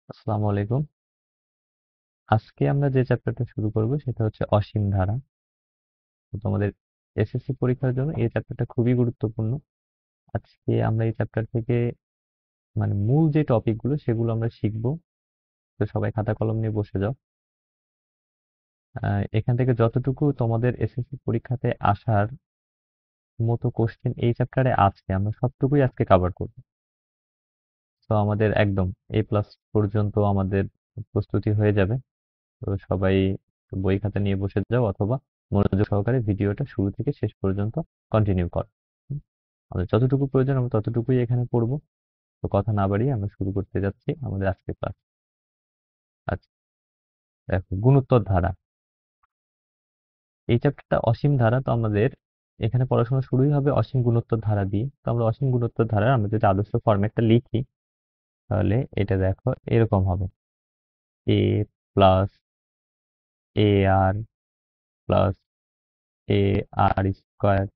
আসসালামু আলাইকুম। আজকে আমরা যে চ্যাপ্টারটা শুরু করব সেটা হচ্ছে অসীম ধারা। তো তোমাদের এসএসসি পরীক্ষার জন্য এই চ্যাপ্টারটা খুবই গুরুত্বপূর্ণ। আজকে আমরা এই চ্যাপ্টার থেকে মানে মূল যে টপিকগুলো সেগুলো আমরা শিখব। তো সবাই খাতা কলম নিয়ে বসে যাও। এখান থেকে যতটুকু তোমাদের এসএসসি পরীক্ষাতে আসার মতো কোশ্চেন এই চ্যাপ্টারে আছে আমরা সবটুকুই আজকে কভার করব। তো আমাদের একদম এ প্লাস পর্যন্ত আমাদের প্রস্তুতি হয়ে যাবে। তো সবাই বই খাতা নিয়ে বসে যাও অথবা মনোযোগ সহকারে ভিডিওটা শুরু থেকে শেষ পর্যন্ত কন্টিনিউ কর। হুম? আমাদের যতটুকু প্রয়োজন আমরা ততটুকুই এখানে পড়বো। তো কথা না বাড়িয়ে আমরা শুরু করতে যাচ্ছি আমাদের আজকের ক্লাস। আচ্ছা, দেখো গুণোত্তর ধারা। এই চ্যাপ্টারটা অসীম ধারা, তো আমাদের এখানে পড়াশোনা শুরুই হবে অসীম গুণোত্তর ধারা দিয়ে। তো আমরা অসীম গুণোত্তর ধারার আমরা যদি আদর্শ ফরম্যাটটা লিখি তাহলে এটা দেখো এরকম হবে: এ প্লাস এ আর প্লাস এ আর স্কোয়ার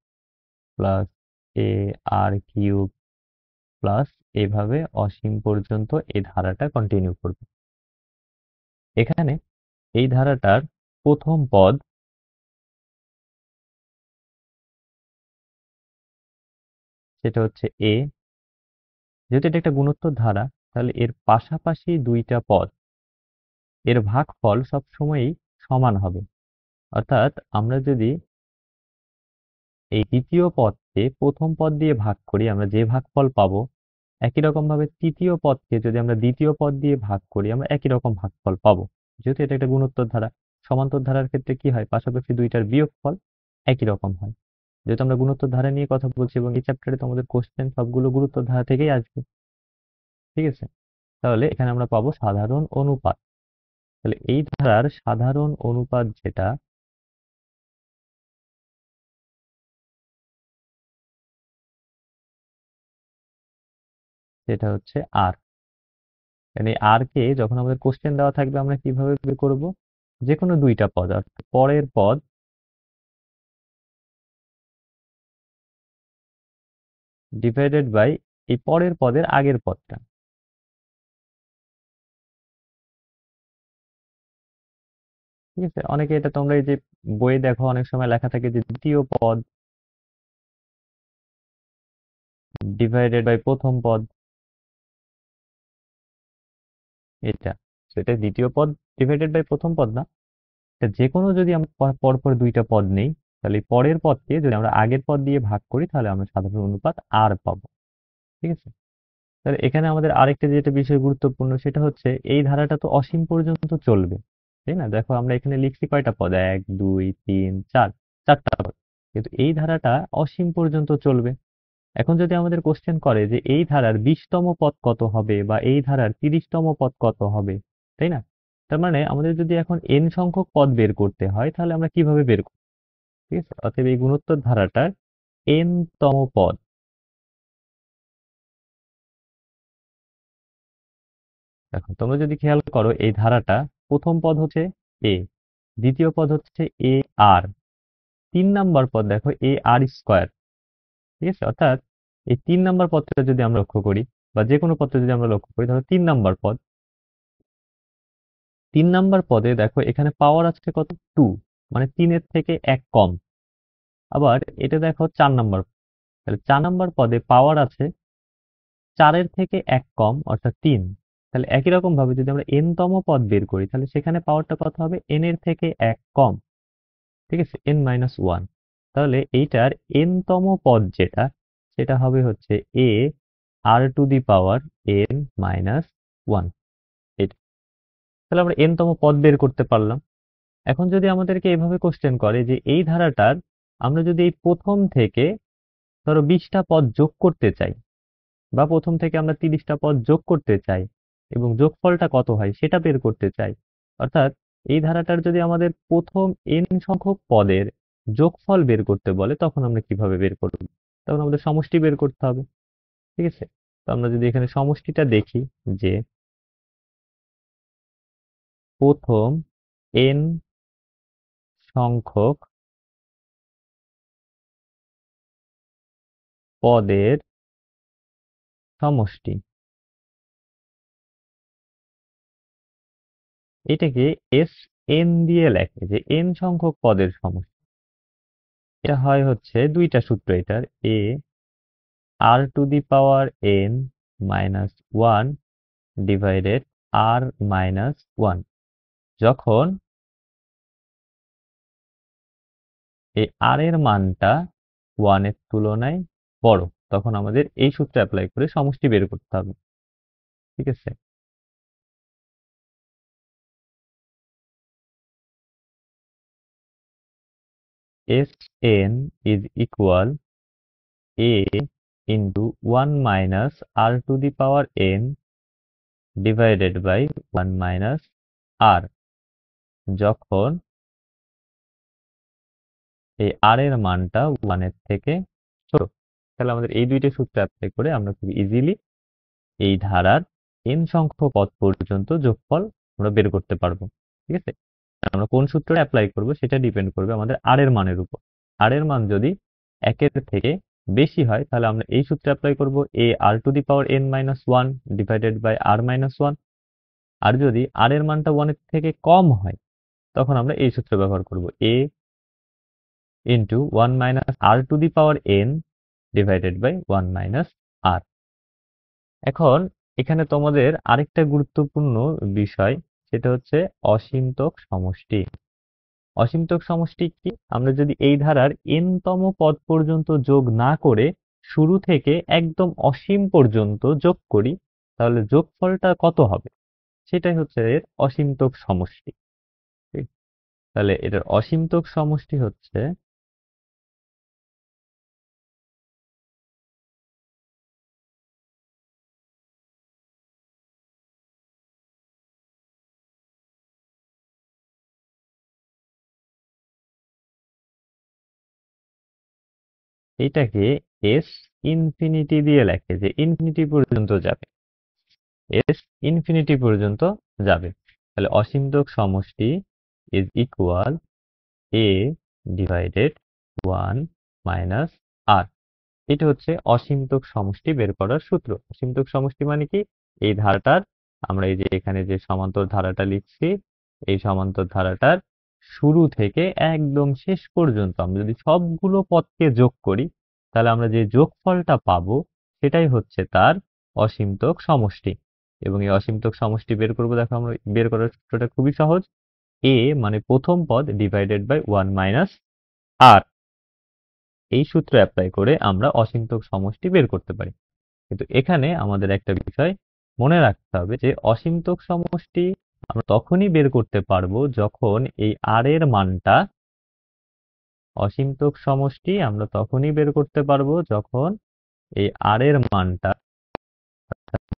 প্লাস এ আর কিউব প্লাস এভাবে অসীম পর্যন্ত এই ধারাটা কন্টিনিউ করবে। এখানে এই ধারাটার প্রথম পদ সেটা হচ্ছে এ। যেহেতু এটা একটা গুণোত্তর ধারা তাহলে এর পাশাপাশি দুইটা পদ এর ভাগফল সব সময়ই সমান হবে। অর্থাৎ আমরা যদি এই দ্বিতীয় পদকে প্রথম পদ দিয়ে ভাগ করি আমরা যে ভাগফল পাবো, একই রকম ভাবে তৃতীয় পদকে যদি আমরা দ্বিতীয় পদ দিয়ে ভাগ করি আমরা একই রকম ভাগফল পাবো। যেহেতু এটা একটা গুণোত্তর ধারা, সমান্তর ধারার ক্ষেত্রে কি হয়, পাশাপাশি দুইটার বিয়োগফল একই রকম হয়। যেহেতু আমরা গুণোত্তর ধারা নিয়ে কথা বলছি এবং এই চ্যাপ্টারে তোমাদের কোশ্চেন সবগুলো গুণোত্তর ধারা থেকেই আসবে। ঠিক আছে, তাহলে এখানে আমরা পাবো সাধারণ অনুপাত। তাহলে এই ধারার সাধারণ অনুপাত যেটা, সেটা হচ্ছে আর। মানে আর কে যখন আমাদের কোশ্চেন দেওয়া থাকবে আমরা কিভাবে বের করব, যে কোনো দুইটা পদ অর্থাৎ পরের পদ ডিভাইডেড বাই এই পরের পদের আগের পদটা। ঠিক আছে, অনেকে এটা তোমরা এই যে বইয়ে দেখো অনেক সময় লেখা থাকে যে দ্বিতীয় পদ ডিভাইডেড বাই প্রথম পদ, এটা সেটা দ্বিতীয় পদ ডিভাইডেড বাই প্রথম পদ না। এটা যে কোনো যদি আমরা পরপর দুইটা পদ নেই তাহলে এই পরের পদকে যদি আমরা আগের পদ দিয়ে ভাগ করি তাহলে আমরা সাধারণ অনুপাত আর পাবো। ঠিক আছে, তাহলে এখানে আমাদের আরেকটা যেটা বিষয় গুরুত্বপূর্ণ সেটা হচ্ছে এই ধারাটা তো অসীম পর্যন্ত চলবে। তাই না, দেখো আমরা এখানে লিখছি কয়টা পদ, এক দুই তিন চার, চারটা পদ। কিন্তু এই ধারাটা অসীম পর্যন্ত চলবে। এখন যদি আমাদের কোশ্চেন করে যে এই ধারার 20তম পদ কত হবে বা এই ধারার 30তম পদ কত হবে, তাই না, তার মানে আমাদের যদি এখন এন সংখ্যক পদ বের করতে হয় তাহলে আমরা কিভাবে বের করব। ঠিক আছে, অতএব এই গুণোত্তর ধারাটার এন তম পদ, দেখো তোমরা যদি খেয়াল করো এই ধারাটা প্রথম পদ হচ্ছে এ, দ্বিতীয় পদ হচ্ছে এ আর, 3 নাম্বার পদ দেখো এ আর স্কোয়ার। ঠিক আছে, অর্থাৎ এই 3 নাম্বার পদটা যদি আমরা লক্ষ্য করি বা যে কোনো পদটা যদি আমরা লক্ষ্য করি তাহলে 3 নাম্বার পদ, 3 নাম্বার পদে দেখো এখানে পাওয়ার আছে কত, 2, মানে 3-এর থেকে 1 কম। আবার এটা দেখো 4 নাম্বার, তাহলে 4 নাম্বার পদে পাওয়ার আছে 4-এর থেকে 1 কম অর্থাৎ 3। তাহলে একই রকম ভাবে যদি আমরা এন তম পদ বের করি তাহলে সেখানে পাওয়ারটা কত হবে, এন এর থেকে 1 কম। ঠিক আছে, n-1। তাহলে এইটার এন তম পদ যেটা সেটা হবে হচ্ছে a r to the power n-1। এটা, তাহলে আমরা এন তম পদ বের করতে পারলাম। এখন যদি আমাদেরকে এভাবে কোশ্চেন করে যে এই ধারাটার আমরা যদি এই প্রথম থেকে ধরো 20টা পদ যোগ করতে চাই বা প্রথম থেকে আমরা 30টা পদ যোগ করতে চাই এবং যোগফলটা কত হয় সেটা বের করতে চাই, অর্থাৎ এই ধারাটার যদি আমাদের প্রথম এন সংখ্যক পদের যোগফল বের করতে বলে তখন আমরা কিভাবে বের করব, তখন আমাদের সমষ্টি বের করতে হবে। ঠিক আছে, তো আমরা যদি এখানে সমষ্টিটা দেখি যে প্রথম এন সংখ্যক পদের সমষ্টি, এটাকে এস এন দিয়ে লেখে, যে এন সংখ্যক পদের সমষ্টি। এটা হয় হচ্ছে দুইটা সূত্র এটার, a r to the power n minus one divided r minus one. যখন এই আর এর মানটা ওয়ানের তুলনায় বড়, তখন আমাদের এই সূত্র অ্যাপ্লাই করে সমষ্টি বের করতে হবে। ঠিক আছে, s n is equal a into one minus r to the power n divided by one minus r, যখন এই আর এর মানটা ওয়ানের থেকে ছোট। তাহলে আমাদের এই দুইটা সূত্র অ্যাপ্লাই করে আমরা খুব ইজিলি এই ধারার এন সংখ্যক পদ পর্যন্ত যোগফল আমরা বের করতে পারবো। ঠিক আছে, আমরা কোন সূত্রটা অ্যাপ্লাই করব সেটা ডিপেন্ড করবে আমাদের আর এর মানের উপর। আর এর মান যদি একের থেকে বেশি হয় তাহলে আমরা এই সূত্র অ্যাপ্লাই করব, a r to the power n minus one divided by r minus one. আর যদি আর এর মানটা ওয়ানের থেকে কম হয় তখন আমরা এই সূত্র ব্যবহার করব, a into one minus r to the power n divided by one minus r. এখন এখানে তোমাদের আরেকটা গুরুত্বপূর্ণ বিষয়, সেটা হচ্ছে অসীমতক সমষ্টি। অসীমতক সমষ্টি কি? আমরা যদি এই ধারার n তম পদ পর্যন্ত যোগ না করে শুরু থেকে একদম অসীম পর্যন্ত যোগ করি, তাহলে যোগফলটা কত হবে সেটাই হচ্ছে এর অসীমতক সমষ্টি। ঠিক? তাহলে এটার অসীমতক সমষ্টি হচ্ছে এটাকে এস ইনফিনিটি দিয়ে লেখে, যে ইনফিনিটি পর্যন্ত যাবে, এস ইনফিনিটি পর্যন্ত যাবে। তাহলে অসীমতক সমষ্টি is equal a divided one minus r. এটা হচ্ছে অসীমতক সমষ্টি বের করার সূত্র। অসীমতক সমষ্টি মানে কি? এই ধারাটার, আমরা এই যে এখানে যে সমান্তর ধারাটা লিখছি, এই সমান্তর ধারাটার শুরু থেকে একদম শেষ পর্যন্ত আমরা যদি সবগুলো পদকে যোগ করি তাহলে আমরা যে যোগফলটা পাবো সেটাই হচ্ছে তার অসীমতক সমষ্টি। এবং এই অসীমতক সমষ্টি বের করবো, দেখো আমরা বের করার সূত্রটা খুবই সহজ, এ মানে প্রথম পদ ডিভাইডেড বাই ওয়ান মাইনাস আর। এই সূত্র অ্যাপ্লাই করে আমরা অসীমতক সমষ্টি বের করতে পারি। কিন্তু এখানে আমাদের একটা বিষয় মনে রাখতে হবে, যে অসীমতক সমষ্টি আমরা তখনই বের করতে পারবো যখন এই আর এর মানটা, অসীমতক সমষ্টি আমরা তখনই বের করতে পারবো যখন এই আর এর মানটা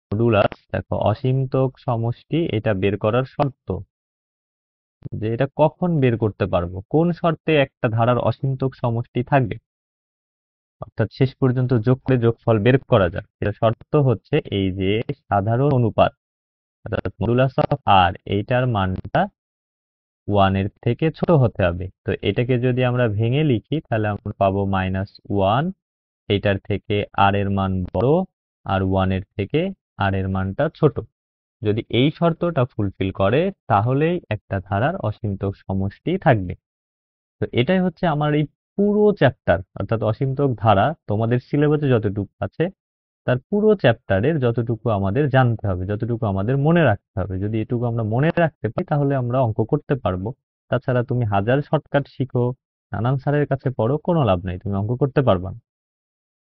মডুলাস, দেখো অসীমতক সমষ্টি এটা বের করার শর্ত, যে এটা কখন বের করতে পারবো, কোন শর্তে একটা ধারার অসীমতক সমষ্টি থাকবে, অর্থাৎ শেষ পর্যন্ত যোগ করে যোগফল বের করা যায়। এটা শর্ত হচ্ছে এই যে সাধারণ অনুপাত, অর্থাৎ মডুলাস অফ আর, এইটার মানটা ওয়ানের থেকে ছোট হতে হবে। তো এটাকে যদি আমরা ভেঙে লিখি তাহলে আমরা পাবো মাইনাস ওয়ান, এইটার থেকে আর এর মান বড় আর ওয়ানের থেকে আর এর মানটা ছোট। যদি এই শর্তটা ফুলফিল করে তাহলেই একটা ধারার অসীমতক সমষ্টি থাকবে। তো এটাই হচ্ছে আমার এই পুরো চ্যাপ্টার, অর্থাৎ অসীমতক ধারা তোমাদের সিলেবাসে যতটুকু আছে তার পুরো চ্যাপ্টারের যতটুকু আমাদের জানতে হবে, যতটুকু আমাদের মনে রাখতে হবে। যদি এটুকু আমরা মনে রাখতে পারি তাহলে আমরা অঙ্ক করতে পারবো। তাছাড়া তুমি হাজার শর্টকাট শিখো, নানান স্যারের কাছে পড়ো, কোনো লাভ নাই, তুমি অঙ্ক করতে পারবা না।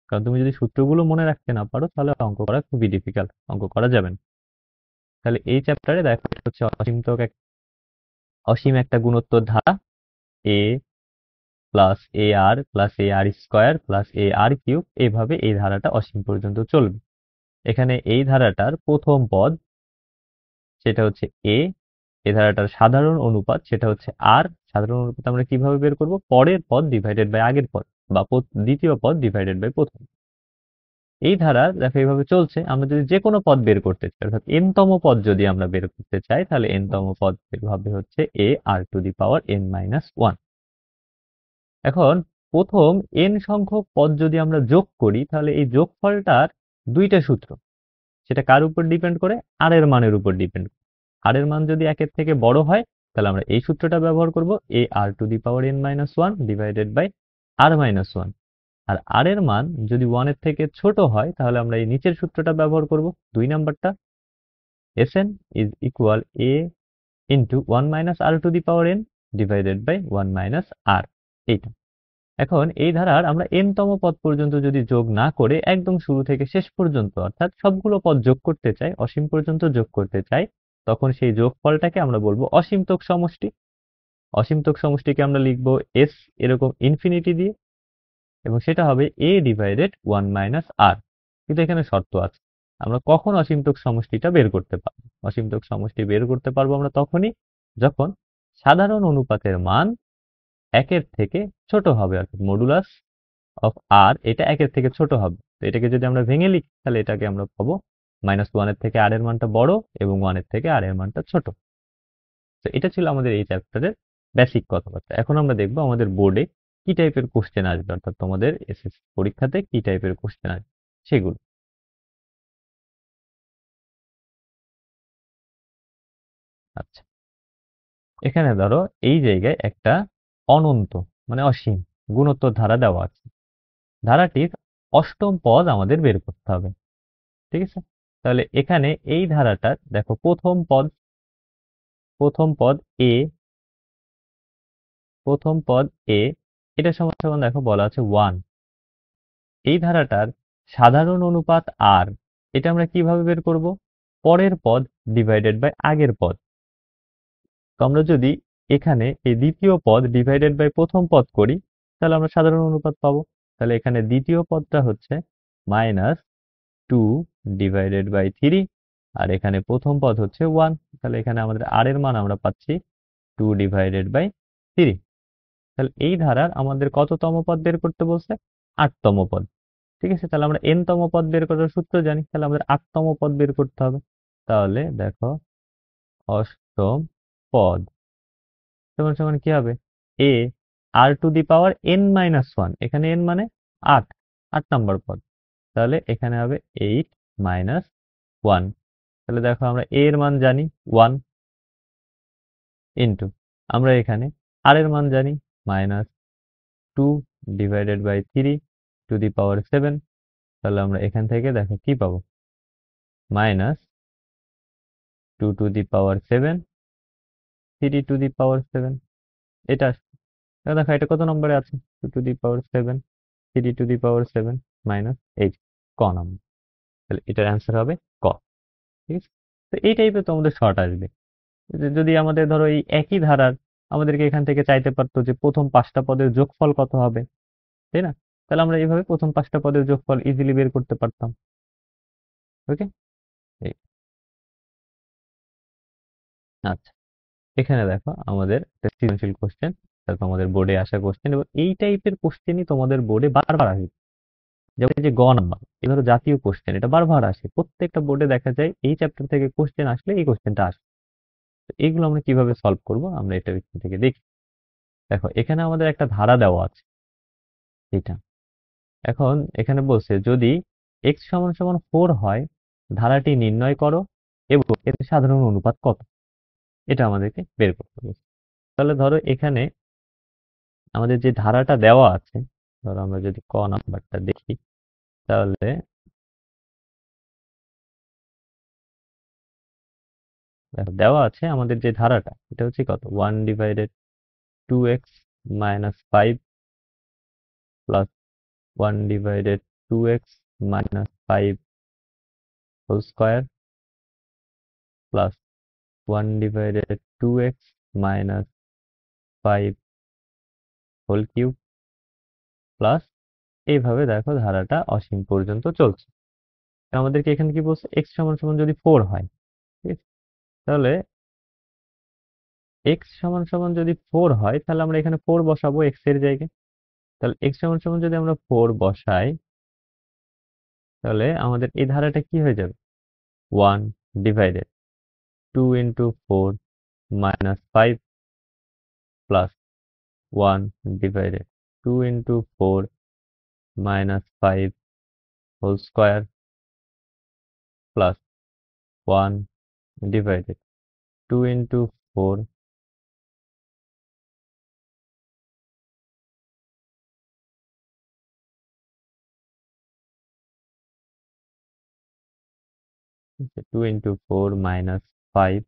কারণ তুমি যদি সূত্রগুলো মনে রাখতে না পারো তাহলে অঙ্ক করা খুবই ডিফিকাল্ট, অঙ্ক করা যাবে না। তাহলে এই চ্যাপ্টারে দেখো হচ্ছে অসীমতক অসীম একটা গুণোত্তর ধারা, এ প্লাস এ আর প্লাস এ আর স্কোয়ার প্লাস এ আর কিউব, এইভাবে এই ধারাটা অসীম পর্যন্ত চলবে। এখানে এই ধারাটার প্রথম পদ সেটা হচ্ছে এ, এই ধারাটার সাধারণ অনুপাত সেটা হচ্ছে আর। সাধারণ অনুপাত আমরা কিভাবে বের করব? পরের পদ ডিভাইডেড বাই আগের পদ, বা দ্বিতীয় পদ ডিভাইডেড বাই প্রথম। এই ধারা দেখো এইভাবে চলছে। আমরা যদি যে কোনো পদ বের করতে চাই, অর্থাৎ এন তম পদ যদি আমরা বের করতে চাই, তাহলে এন তম পদ বের হবে হচ্ছে a r to the power n minus one. এখন প্রথম এন সংখ্যক পদ যদি আমরা যোগ করি তাহলে এই যোগফলটার দুইটা সূত্র, সেটা কার উপর ডিপেন্ড করে? আর এর মানের উপর ডিপেন্ড করে। আর এর মান যদি 1 এর থেকে বড় হয় তাহলে আমরা এই সূত্রটা ব্যবহার করব, a r to the power n minus 1 divided by r minus 1। আর r এর মান যদি 1 এর থেকে ছোট হয় তাহলে আমরা এই নিচের সূত্রটা ব্যবহার করব, 2 নাম্বারটা, sn is equal a into 1 minus r to the power n divided by 1 minus r, এইটা। এখন এই ধারার আমরা n তম পদ পর্যন্ত যদি যোগ না করে একদম শুরু থেকে শেষ পর্যন্ত অর্থাৎ সবগুলো পদ যোগ করতে চাই, অসীম পর্যন্ত যোগ করতে চাই, তখন সেই যোগফলটাকে আমরা বলবো অসীমতক সমষ্টি। অসীমতক সমষ্টিকে আমরা লিখবো s এরকম ইনফিনিটি দিয়ে, এবং সেটা হবে a ডিভাইডেড 1 মাইনাস r। কিন্তু এখানে শর্ত আছে, আমরা কখন অসীমতক সমষ্টিটা বের করতে পারবো? অসীমতক সমষ্টি বের করতে পারবো আমরা তখনই যখন সাধারণ অনুপাতের মান 1 এর থেকে ছোট হবে, অর্থাৎ মডুলাস অফ আর এটা 1 এর থেকে ছোট হবে। তো এটাকে যদি আমরা ভেঙে লিখি তাহলে এটাকে আমরা পাবো -1 এর থেকে r এর মানটা বড় এবং 1 এর থেকে r এর মানটা ছোট। তো এটা ছিল আমাদের এই চ্যাপ্টারের বেসিক কথাবার্তা। এখন আমরা দেখবো আমাদের বোর্ডে কি টাইপের কোশ্চেন আসবে, অর্থাৎ তোমাদের এসএসসি পরীক্ষাতে কি টাইপের কোশ্চেন আসবে সেগুলো। আচ্ছা, এখানে ধরো এই জায়গায় একটা অনন্ত মানে অসীম গুণোত্তর ধারা দেওয়া আছে। ধারাটির অষ্টম পদ আমাদের বের করতে হবে, ঠিক আছে? তাহলে এখানে এই ধারাটার দেখো প্রথম পদ এ, প্রথম পদ এ, এটা সমান সমান দেখো বলা আছে 1। এই ধারাটার সাধারণ অনুপাত আর, এটা আমরা কিভাবে বের করব? পরের পদ ডিভাইডেড বাই আগের পদ। তো আমরা যদি এখানে এই দ্বিতীয় পদ ডিভাইডেড বাই প্রথম পদ করি তাহলে আমরা সাধারণ অনুপাত পাবো। তাহলে এখানে দ্বিতীয় পদটা হচ্ছে -2 ডিভাইডেড বাই 3, আর এখানে প্রথম পদ হচ্ছে 1। তাহলে এখানে আমাদের আর এর মান আমরা পাচ্ছি 2 ডিভাইডেড বাই 3। তাহলে এই ধারার আমাদের কততম পদ বের করতে বলছে? 8তম পদ। ঠিক আছে, তাহলে আমরা n তম পদ বের করার সূত্র জানি, তাহলে আমাদের 8তম পদ বের করতে হবে। তাহলে দেখো অষ্টম পদ সমান সমান কি হবে? a r to the power n minus 1, এখানে n মানে 8, 8 নাম্বার পদ। তাহলে এখানে হবে 8 মাইনাস 1। তাহলে দেখো আমরা a এর মান জানি 1 ইন্টু আমরা এখানে r এর মান জানি -2 ডিভাইডেড বাই 3 টু দি পাওয়ার 7। তাহলে আমরা এখান থেকে দেখো কি পাবো? -2 two the power 7, 3 two the পাওয়ার 7, এটা আসবে। এবার দেখো এটা কত নম্বরে আছে? 2 two the power 7, 3 two the পাওয়ার 7 -8, ক নম্বর। তাহলে এটার অ্যান্সার হবে ক। ঠিক আছে, তো এই টাইপের তোমাদের শর্ট আসবে। যদি আমাদের ধরো এই একই ধারার আমাদেরকে এখান থেকে চাইতে পারতো যে প্রথম 5টা পদের যোগফল কত হবে, তাই না? তাহলে আমরা এইভাবে প্রথম 5টা পদের যোগফল ইজিলি বের করতে পারতাম। ওকে, আচ্ছা, এখানে দেখো আমাদের একটা সৃজনশীল কোশ্চেন, তোমাদের বোর্ডে আসা কোশ্চেন, এবং এই টাইপের কোশ্চেনই তোমাদের বোর্ডে বারবার আসে। যেমন এই যে গ নাম্বার, এই ধরো জাতীয় কোশ্চেন, এটা বারবার আসে প্রত্যেকটা বোর্ডে, দেখা যায় এই চ্যাপ্টার থেকে কোশ্চেন আসলে এই কোশ্চেনটা আসে। তো এইগুলো আমরা কিভাবে সলভ করব আমরা এটা এখান থেকে দেখি। দেখো এখানে আমাদের একটা ধারা দেওয়া আছে, এটা এখন এখানে বলছে যদি x সমান সমান 4 হয় ধারাটি নির্ণয় করো এবং এর সাধারণ অনুপাত কত, এটা আমাদেরকে বের করতে হবে। তাহলে ধরো এখানে আমাদের যে ধারাটা দেওয়া আছে, ধরো আমরা যদি ক নাম্বারটা দেখি তাহলে দেখো দেওয়া আছে আমাদের যে ধারাটা, এটা হচ্ছে কত? 1 divided 2x minus 5 plus 1 divided 2x minus 5 whole square plus 1 divided 2x minus 5 whole cube plus, এইভাবে দেখো ধারাটা অসীম পর্যন্ত চলছে। আমাদেরকে এখানে কি বলছে? x সমান সমান যদি 4 হয়, ঠিক আছে? তাহলে x সমান সমান যদি 4 হয় তাহলে আমরা এখানে 4 বসাবো x এর জায়গায়। তাহলে x সমান সমান যদি আমরা 4 বসাই তাহলে আমাদের এই ধারাটা কি হয়ে যাবে? 1 divided 2 into 4 minus 5 plus 1 divided 2 into 4 minus 5 whole square plus 1 divided 2 into 4 2 into 4 minus 5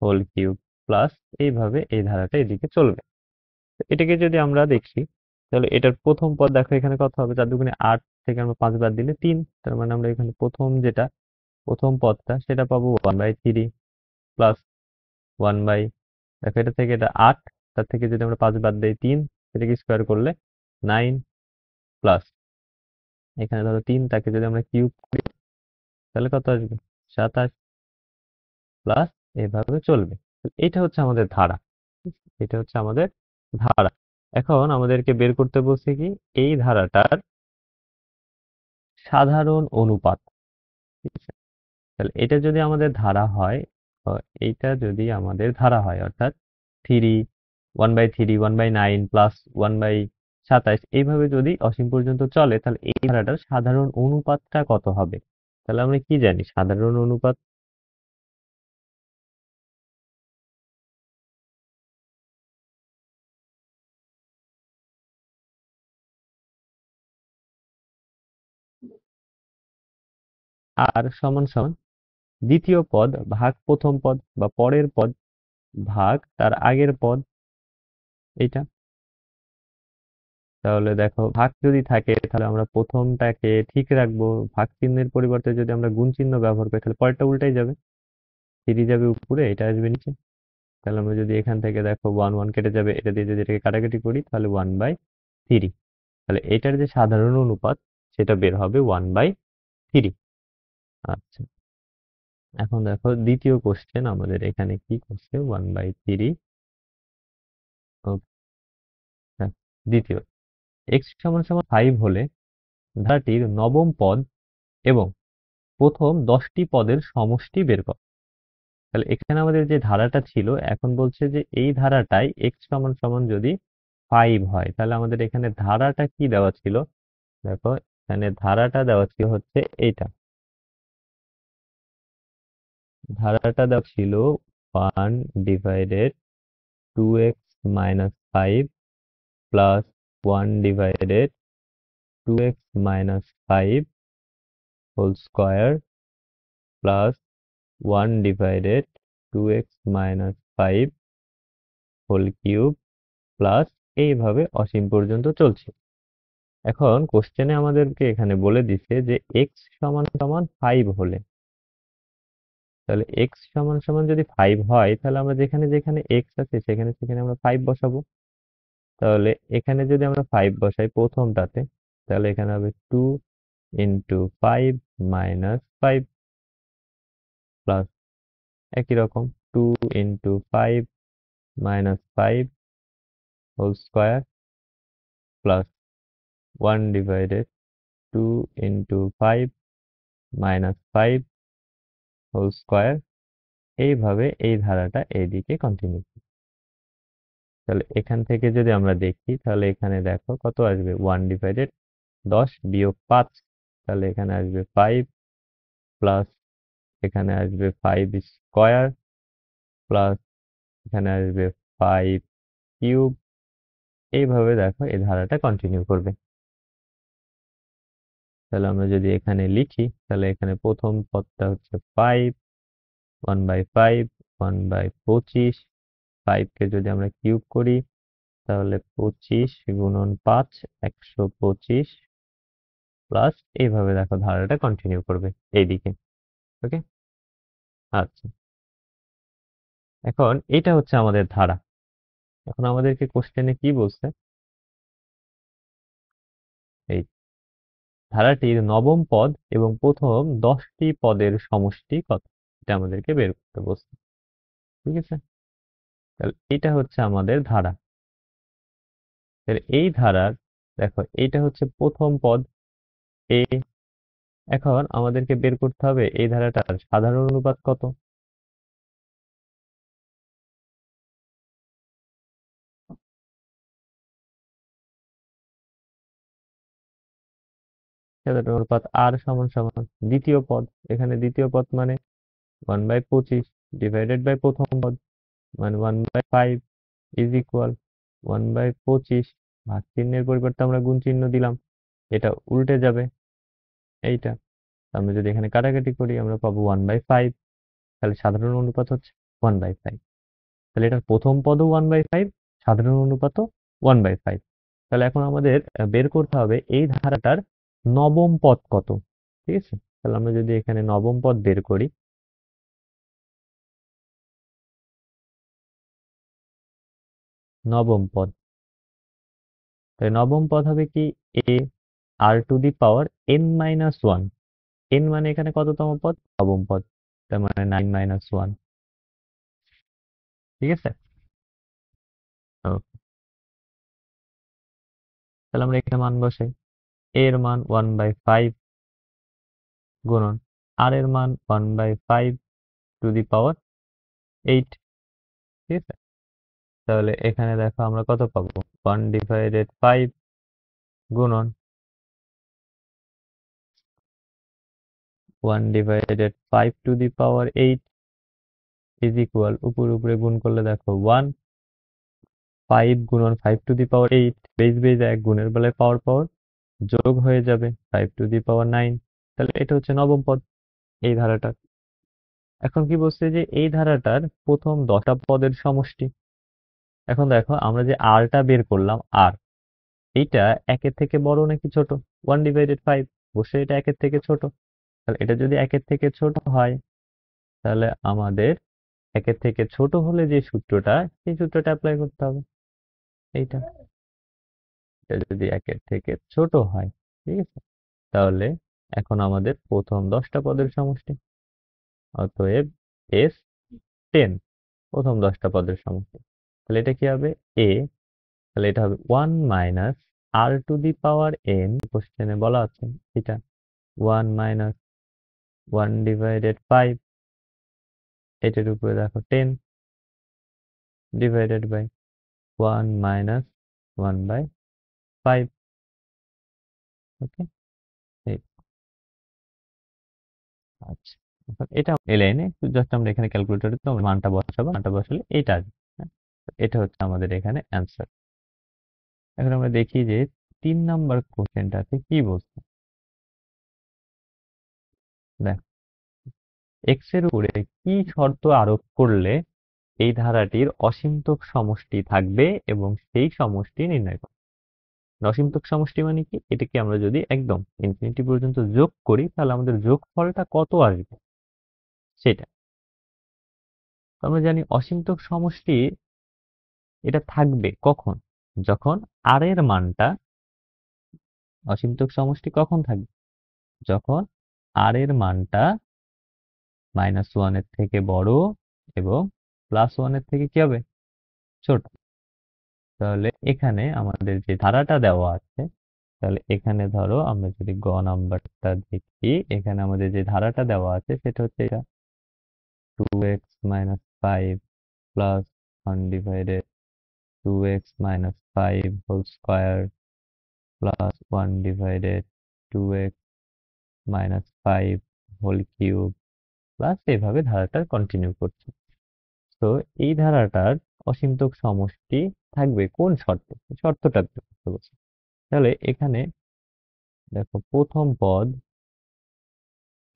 whole cube plus এইভাবে এই ধারাটা এদিকে চলবে। তো এটাকে যদি আমরা দেখি তাহলে এটার প্রথম পদ দেখো এখানে কত হবে, 4 দুগুণে 8 থেকে আমরা 5 বাদ দিলে 3, তার মানে আমরা এখানে প্রথম পদটা সেটা পাবো 1/3 প্লাস 1 বাই, দেখো এটা থেকে এটা 8, তার থেকে যদি আমরা 5 বাদ দিই 3, এটাকে স্কোয়ার করলে 9 প্লাস এখানে ধরো 3, তাকে যদি আমরা কিউব করি তাহলে কত আসবে 27 প্লাস এভাবে চলবে। তো এটা হচ্ছে আমাদের ধারা, এটা হচ্ছে আমাদের ধারা। এখন আমাদেরকে বের করতে বলছে কি এই ধারাটার সাধারণ অনুপাত, ঠিক আছে? তাহলে এটা যদি আমাদের ধারা হয়, এইটা যদি আমাদের ধারা হয় অর্থাৎ 3, 1/3, 1/9 প্লাস 1/27 এইভাবে যদি অসীম পর্যন্ত চলে তাহলে এই ধারাটার সাধারণ অনুপাতটা কত হবে? তাহলে আমরা কি জানি সাধারণ অনুপাত? আর সমান সমান দ্বিতীয় পদ ভাগ প্রথম পদ বা পরের পদ ভাগ তার আগের পদ, এইটা। তাহলে দেখো ভাগ যদি থাকে তাহলে আমরা প্রথমটাকে ঠিক রাখবো, ভাগ চিহ্নের পরিবর্তে যদি আমরা গুণ চিহ্ন ব্যবহার করি তাহলে পরেরটা উল্টাই যাবে, 3 যাবে উপরে, এটা আসবে নিচে। তাহলে আমরা যদি এখান থেকে দেখো 1 1 কেটে যাবে, এটা দিয়ে যদি এটাকে কাটাকাটি করি তাহলে 1/3। তাহলে এটার যে সাধারণ অনুপাত সেটা বের হবে 1/3। আচ্ছা, এখন দেখো দ্বিতীয় কোশ্চেন আমাদের এখানে কি করছে 1/3। দ্বিতীয়, x সমান সমান 5 হলে ধারাটির নবম পদ এবং প্রথম 10টি পদের সমষ্টি বের কর। তাহলে এখানে আমাদের যে ধারাটা ছিল এখন বলছে যে এই ধারাটাই x সমান সমান যদি 5 হয় তাহলে আমাদের এখানে ধারাটা কি দেওয়া ছিল, দেখো এখানে ধারাটা দেওয়া ছিল হচ্ছে এইটা, ধারাটা দেওয়া ছিল 1/2x minus 5 plus 1/2x minus 5 whole square plus 1/2x minus 5 whole cube plus এইভাবে অসীম পর্যন্ত চলছে। এখন কোশ্চেনে আমাদেরকে এখানে বলে দিচ্ছে যে x সমান সমান 5 হলে, তাহলে x সমান সমান যদি 5 হয় তাহলে আমরা যেখানে যেখানে x আছে সেখানে সেখানে আমরা 5 বসাবো। তাহলে এখানে যদি আমরা 5 বসাই প্রথমটাতে তাহলে এখানে হবে 2 ইন্টু 5 মাইনাস 5 প্লাস একই রকম 2 into 5 minus 5 whole square plus 1/2 into 5 minus 5 whole square, এইভাবে এই ধারাটা এইদিকে কন্টিনিউ। তাহলে এখান থেকে যদি আমরা দেখি তাহলে এখানে দেখো কত আসবে 1/10 বিয়োগ 5, তাহলে এখানে আসবে 5 প্লাস এখানে আসবে 5 স্কোয়ার প্লাস এখানে আসবে 5 কিউব, এইভাবে দেখো এই ধারাটা কন্টিনিউ করবে। তাহলে আমরা যদি এখানে লিখি তাহলে এখানে প্রথম পদটা হচ্ছে 5, 1/5, 1/25, 5 কে যদি আমরা কিউব করি তাহলে 25 গুণন 5 125 প্লাস এইভাবে দেখো ধারাটা কন্টিনিউ করবে এইদিকে। ওকে, আচ্ছা, এখন এটা হচ্ছে আমাদের ধারা। এখন আমাদেরকে কোশ্চেনে কি বলছে, এই ধারাটির নবম পদ এবং প্রথম 10টি পদের সমষ্টি কত, এটা আমাদেরকে বের করতে বলছে। ঠিক আছে, তাহলে এটা হচ্ছে আমাদের ধারা। তাহলে এই ধারার দেখো এইটা হচ্ছে প্রথম পদ এ। এখন আমাদেরকে বের করতে হবে এই ধারাটার সাধারণ অনুপাত কত। সাধারণ অনুপাত আর সমান সমান দ্বিতীয় পদ, এখানে দ্বিতীয় পদ মানে 1/25 ডিভাইডেড বাই প্রথম পদ, মানে 1/5 ইজ ইকুয়াল 1/25, ভাগ চিহ্নের পরিবর্তে আমরা গুণ চিহ্ন দিলাম, এটা উল্টে যাবে এইটা। আমরা যদি এখানে কাটাকাটি করি আমরা পাবো 1/5, তাহলে সাধারণ অনুপাত হচ্ছে 1/5। তাহলে এটার প্রথম পদও 1/5, সাধারণ অনুপাতও 1/5। তাহলে এখন আমাদের বের করতে হবে এই ধারাটার নবম পদ কত। ঠিক আছে, তাহলে আমরা যদি এখানে নবম পদ বের করি, নবম পদ, তাহলে নবম পদ হবে কি a r⁴ n মানে এখানে কততম পদ, নবম পদ, তার মানে 9 - 1। ঠিক আছে, Okay, তাহলে আমরা এখানে মান বসাই। a এর মান 1/5 গুণন r এর মান 1/5⁸ ঠিক আছে, তাহলে এখানে দেখো আমরা কত পাবো, 1/5 গুণন 1/5⁸ ইজ ইকুয়াল, উপরে গুণ করলে দেখো 1, 5 গুণন 5⁸, বেজ বেজ 1, গুণের বেলায় পাওয়ার যোগ হয়ে যাবে 5⁹। তাহলে এটা হচ্ছে নবম পদ এই ধারাটার। এখন কি বলছে যে এই ধারাটার প্রথম 10টা পদের সমষ্টি। এখন দেখো আমরা যে আরটা বের করলাম, আর এইটা একের থেকে বড় নাকি ছোট, 1/5, অবশ্যই এটা একের থেকে ছোট। তাহলে এটা যদি একের থেকে ছোট হয়, তাহলে আমাদের একের থেকে ছোট হলে যে সূত্রটা, সেই সূত্রটা অ্যাপ্লাই করতে হবে এইটা। এটা যদি একের থেকে ছোট হয়, ঠিক আছে, তাহলে এখন আমাদের প্রথম 10টা পদের সমষ্টি, অতএব S10 প্রথম 10টা পদের সমষ্টি। তাহলে এটা কি হবে a, তাহলে এটা হবে 1 মাইনাস r⁴n, কোশ্চেনে বলা আছে এটা 1 মাইনাস 1/5, এটার উপরে দেখো 10 ডিভাইডেড বাই 1 মাইনাস 1/5। ওকে, এই আচ্ছা, এখন এটা এই লাইনে জাস্ট আমরা এখানে ক্যালকুলেটরে তো আমরা মানটা বসাবো, মানটা বসালে এটা আসবে। হ্যাঁ? তো এটা হচ্ছে আমাদের এখানে অ্যান্সার। এখন আমরা দেখি যে 3 নাম্বার কোশ্চেনটাতে কি বলছে। দেখ, এক্স এর উপরে কি শর্ত আরোপ করলে এই ধারাটির অসীমতক সমষ্টি থাকবে এবং সেই সমষ্টি নির্ণয় করো। অসীমতক সমষ্টি মানে কি, এটাকে আমরা যদি একদম ইনফিনিটি পর্যন্ত যোগ করি, তাহলে আমাদের যোগফলটা কত আসবে সেটা। তো আমরা জানি অসীমতক সমষ্টি এটা থাকবে কখন, যখন আর এর মানটা, অসীমতক সমষ্টি কখন থাকবে, যখন আর এর মানটা -1 এর থেকে বড় এবং +1 এর থেকে কি হবে, ছোট। তাহলে এখানে আমাদের যে ধারাটা দেওয়া আছে, তাহলে এখানে ধরো আমরা যদি গ নাম্বারটা দেখি, এখানে আমাদের যে ধারাটা দেওয়া আছে সেটা হচ্ছে এটা 2x - 5 plus 1/2x - 5 plus 1/2x - 5 whole cube, plus এইভাবে ধারাটা কন্টিনিউ করছে। তো এই ধারাটার অসীমতক সমষ্টি থাকবে কোন শর্তে, শর্তটা করতে বলছে। তাহলে এখানে দেখো প্রথম পদ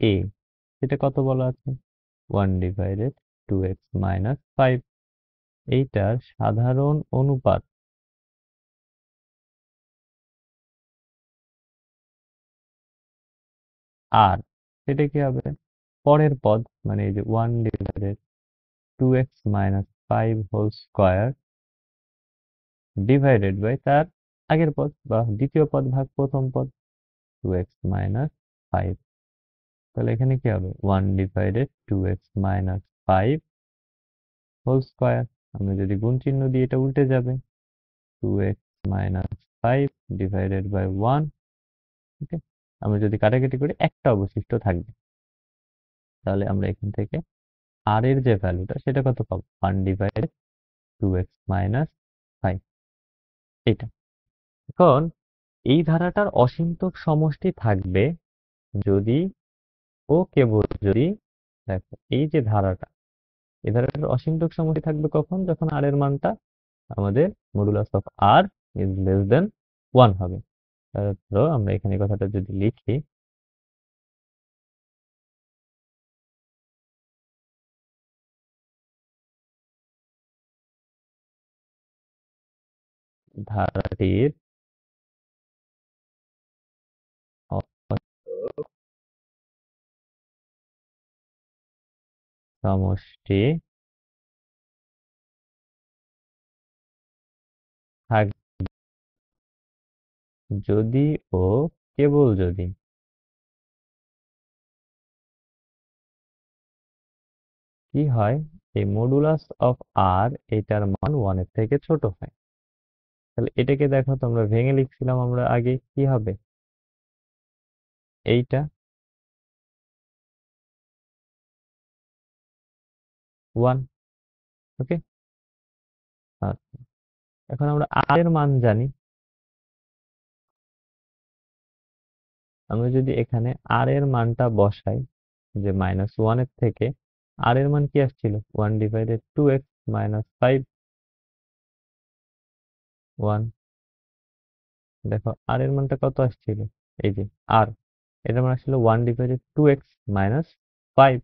a, সেটা কত বলা আছে, 1/2x - 5, এইটার সাধারণ অনুপাত আর, সেটা কি হবে, পরের পদ মানে এই যে 1/2x - 5 ডিভাইডেড বাই তার আগের পদ বা দ্বিতীয় পদ ভাগ প্রথম পদ 2x - 5। তাহলে এখানে কি হবে, 1/2x - 5 আমরা যদি গুণ চিহ্ন দিই এটা উল্টে যাবে, 2x - 5 ডিভাইডেড বাই 1। ওকে, আমরা যদি কাটাকাটি করি একটা অবশিষ্ট থাকবে। তাহলে আমরা এখান থেকে আর এর যে ভ্যালুটা সেটা কত পাবো, 1/2x - 5, এটা। এখন এই ধারাটার অসীমতক সমষ্টি থাকবে যদি ও কেবল যদি দেখো এই যে ধারাটা, এই ধারাটার অসীমতক সমষ্টি থাকবে কখন? যখন আর এর মানটা আমাদের modulus of r is less than 1 হবে। ধরো আমরা এখানে কথাটা যদি লিখি, ধারাটির সমষ্টি থাকবে যদি ও কেবল যদি কি হয়, এই মডুলাস অফ আর এটার মান 1 এর থেকে ছোট হয়। তাহলে এটাকে দেখো তোমরা ভেঙে লিখছিলাম আমরা আগে, কি হবে? এইটা 1। ওকে, আচ্ছা, এখন আমরা আর এর মান জানি। আমরা যদি এখানে আর এর মানটা বসাই, যে -1 এর থেকে আর এর মান কি আসছিল? 1/2x -5 1। দেখো আর এর মানটা কত আসছিল? এই যে আর এটার মান আসছিল 1/2x -5।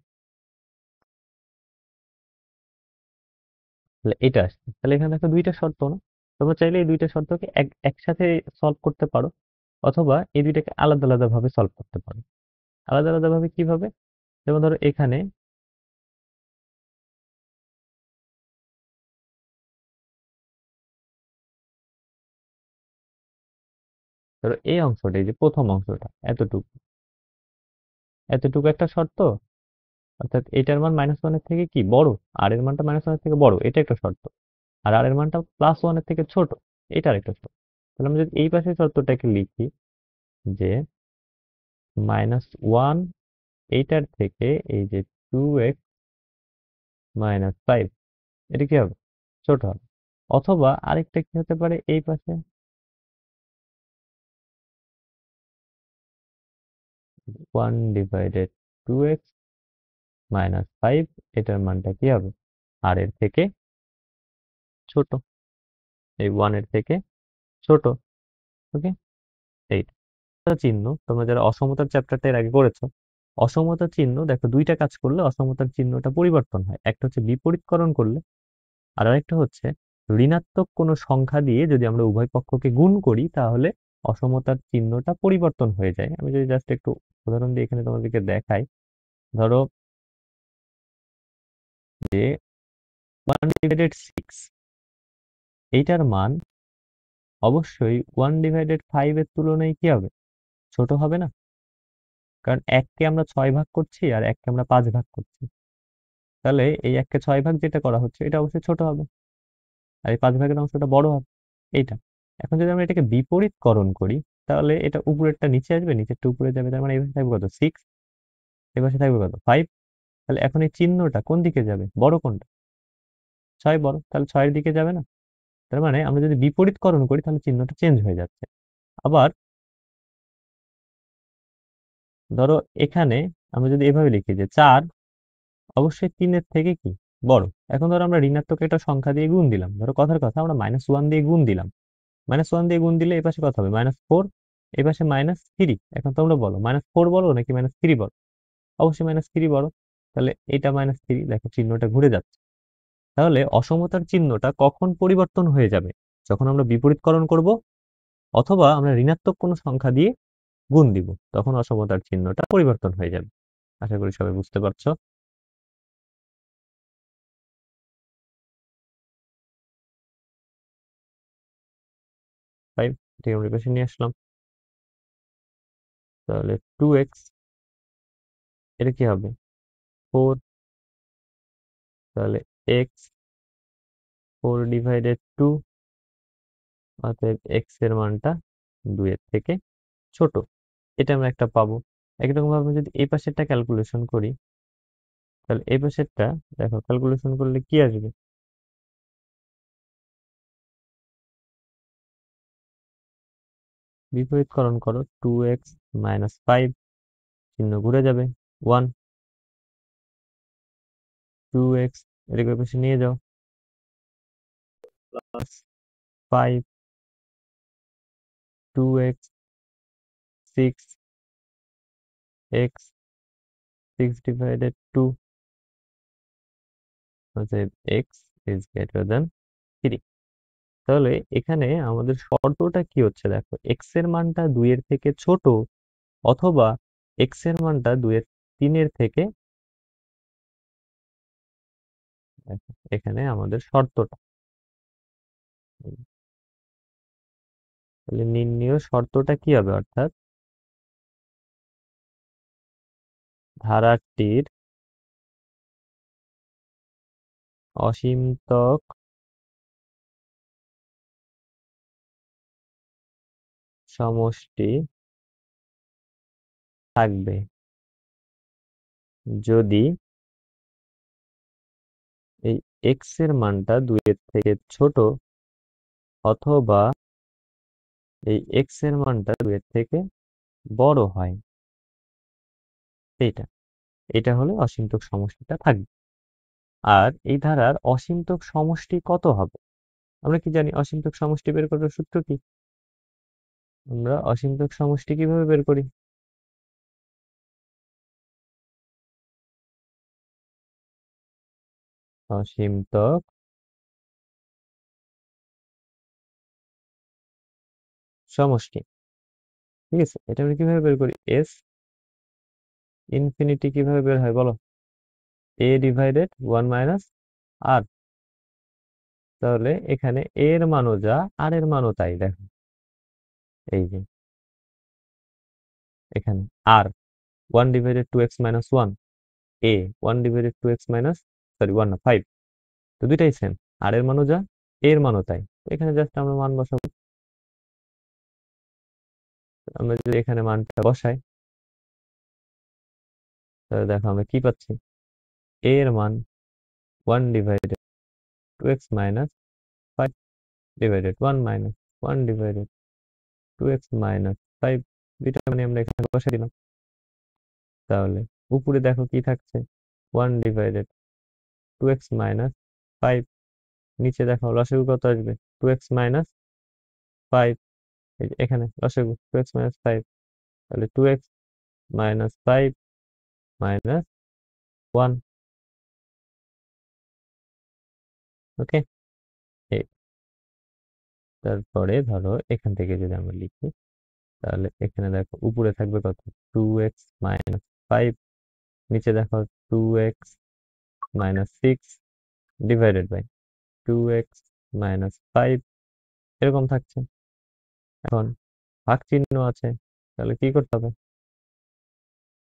তাহলে এটা আসছে। তাহলে এখানে দেখো দুইটা শর্ত না? তোমরা চাইলে এই দুইটা শর্তকে একসাথে সলভ করতে পারো, অথবা এই দুইটাকে আলাদা আলাদা ভাবে সলভ করতে পারো। আলাদা আলাদা ভাবে কিভাবে? যেমন ধরো এখানে ধরো এই অংশটা, এই যে প্রথম অংশটা, এতটুকু এতটুকু একটা শর্ত, অর্থাৎ এটার মান -1 এর থেকে কি বড়, আর এর মানটা -1 এর থেকে বড়, এটা একটা শর্ত। আর আর এর মানটা +1 এর থেকে ছোট, এটা আরেকটা শর্ত। তাহলে আমরা যদি এই পাশের শর্তটাকে লিখি, যে -1 এইটার থেকে এই যে 2x -5, এটা কি হবে? ছোট হবে। অথবা আরেকটা কি হতে পারে, এই পাশে 1/2x -5, এটার মানটা কি হবে? আর এর থেকে ছোট, এই 1 এর থেকে ছোট। ওকে, এইটা চিহ্ন তোমরা যারা অসমতার চ্যাপ্টারটা এর আগে করেছো, অসমতার চিহ্ন দেখো দুইটা কাজ করলে অসমতার চিহ্নটা পরিবর্তন হয়। একটা হচ্ছে বিপরীতকরণ করলে, আর আরেকটা হচ্ছে ঋণাত্মক কোনো সংখ্যা দিয়ে যদি আমরা উভয় পক্ষকে গুণ করি, তাহলে অসমতার চিহ্নটা পরিবর্তন হয়ে যায়। আমি যদি জাস্ট একটু উদাহরণ দিয়ে এখানে তোমাদেরকে দেখাই, ধরো যে 1/6, এইটার মান অবশ্যই 1/5 এর তুলনায় কি হবে? ছোট হবে না? কারণ 1 কে আমরা 6 ভাগ করছি আর 1 কে আমরা 5 ভাগ করছি। তাহলে এই 1 কে 6 ভাগ যেটা করা হচ্ছে, এটা অবশ্যই ছোট হবে, আর এই 5 ভাগের অংশটা বড় হবে, এইটা। এখন যদি আমরা এটাকে বিপরীতকরণ করি, তাহলে এটা উপরেরটা নিচে আসবে, নিচেরটা উপরে যাবে, তার মানে এই পাশে থাকবে কত? 6, এই পাশে থাকবে কত? 5। তাহলে এখন এই চিহ্নটা কোন দিকে যাবে? বড় কোনটা? 6 বড়, তাহলে 6 এর দিকে যাবে না? তার মানে আমরা যদি বিপরীতকরণ করি, তাহলে চিহ্নটা চেঞ্জ হয়ে যাচ্ছে। আবার ধরো এখানে আমরা যদি এভাবে লিখি যে 4 অবশ্যই 3 এর থেকে কি বড়। এখন ধরো আমরা ঋণাত্মক একটা সংখ্যা দিয়ে গুণ দিলাম, ধরো কথার কথা আমরা -1 দিয়ে গুণ দিলাম। -1 দিয়ে গুণ দিলে এই পাশে কত হবে? -4, এই পাশে -3। এখন তোমরা বলো -4 বলো নাকি -3 বলো? অবশ্যই -3 বড়। তাহলে এটা -3, দেখো চিহ্নটা ঘুরে যাচ্ছে। তাহলে অসমতার চিহ্নটা কখন পরিবর্তন হয়ে যাবে? যখন আমরা বিপরীতকরণ করব, অথবা আমরা ঋণাত্মক কোনো সংখ্যা দিয়ে গুণ দিব, তখন অসমতার চিহ্নটা পরিবর্তন হয়ে যাবে। আশা করি সবাই বুঝতে পারছো। 5, ঠিক আমরা পাশে নিয়ে আসলাম। তাহলে 2x, এটা কি হবে? 4। তাহলে x 4/2, অতএব x এর মানটা 2 এর থেকে ছোট। এটা আমরা একটা পাবো। একরকম ভাবে যদি এই পাশেরটা ক্যালকুলেশন করি, তাহলে এই পাশেরটা দেখো ক্যালকুলেশন করলে কি আসবে? বিপরীতকরণ করো, 2x -5, চিহ্ন ঘুরে যাবে, 1। 2x এটাকে ওই পাশে নিয়ে যাও, প্লাস 5 2x 6 x 6 divided 2 অতএব x is greater than 3। তাহলে এখানে আমাদের শর্তটা কি হচ্ছে দেখো, x এর মানটা 2 এর থেকে ছোট অথবা x এর মানটা 3 এর থেকে, দেখো, এখানে আমাদের শর্তটা, তাহলে নির্ণয় শর্তটা কি হবে, অর্থাৎ ধারাটির অসীমতক সমষ্টি থাকবে যদি এই x এর মানটা 2 এর থেকে ছোট অথবা এই x এর মানটা 2 এর থেকে বড় হয়। এটা এটা হলে অসীমতক সমষ্টিটা থাকবে। আর এই ধারার অসীমতক সমষ্টি কত হবে? আমরা কি জানি অসীমতক সমষ্টি বের করার সূত্র কি? আমরা অসীমতক সমষ্টি কিভাবে বের করি? অসীমতক সমষ্টি, ঠিক আছে, এটা আমরা কিভাবে বের করি? এস ইনফিনিটি কিভাবে বের হয় বলো? এ ডিভাইডেড 1 মাইনাস আর। তাহলে এখানে এ এর মানও যা আর এর মানও তাই, দেখো এই যে এখানে আর 1 ডিভাইডেড 2x মাইনাস 1, এ 1 ডিভাইডেড 2x মাইনাস, সরি 1 না 5, তো দুইটাই সেম, আর এর মানও যা এর মানও তাই। এখানে জাস্ট আমরা মান বসাবো। আমরা যদি এখানে মানটা বসাই তাহলে দেখো আমরা কি পাচ্ছি, এর মান 1 divided 2x minus 5 divided 1 minus 1 divided 2x minus 5, দুইটা মানে আমরা এখানে বসাই দিলাম। তাহলে উপরে দেখো কি থাকছে, 1 ডিভাইডেড 2x মাইনাস 5, নিচে দেখো লসাগু কত আসবে, 2x মাইনাস 5, এখানে লসাগু 2x মাইনাস 5, তাহলে 2x মাইনাস 5 মাইনাস 1। ওকে, তারপরে ধরো এখান থেকে যদি আমরা লিখি তাহলে এখানে দেখো উপরে থাকবে কত, 2x মাইনাস 5, নিচে দেখো 2x minus 6 divided by 2x minus 5, এরকম থাকছে। এখন ভাগ চিহ্ন আছে, তাহলে কি করতে হবে,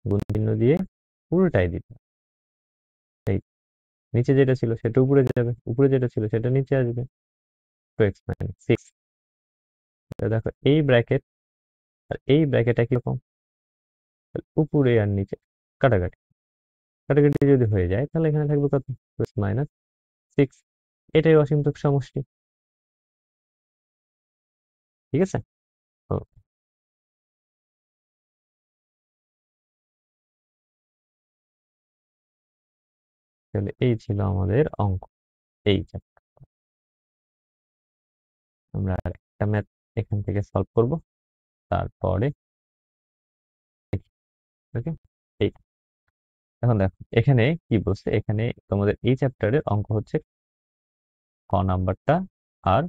গুণ চিহ্ন দিয়ে পুরোটাই দিতে হবে। এই নিচে যেটা ছিল সেটা উপরে যাবে, উপরে যেটা ছিল সেটা নিচে আসবে, 2x মাইনাস 6। দেখো এই ব্র্যাকেট আর এই ব্র্যাকেট একই রকম, উপরে আর নিচে কাটাকাটি, কাটাকাটি যদি হয়ে যায় তাহলে এখানে থাকবে কত, 2x মাইনাস 6। এটাই অসীমতক সমষ্টি, ঠিক আছে। তো তাহলে এই ছিল আমাদের অঙ্ক, এই চ্যাপ্টার। আমরা একটা ম্যাথ এখান থেকে সলভ করব, তারপরে ওকে। এই এখন দেখো এখানে কি বলছে, এখানে তোমাদের এই চ্যাপ্টারের অঙ্ক হচ্ছে ক নাম্বারটা আর,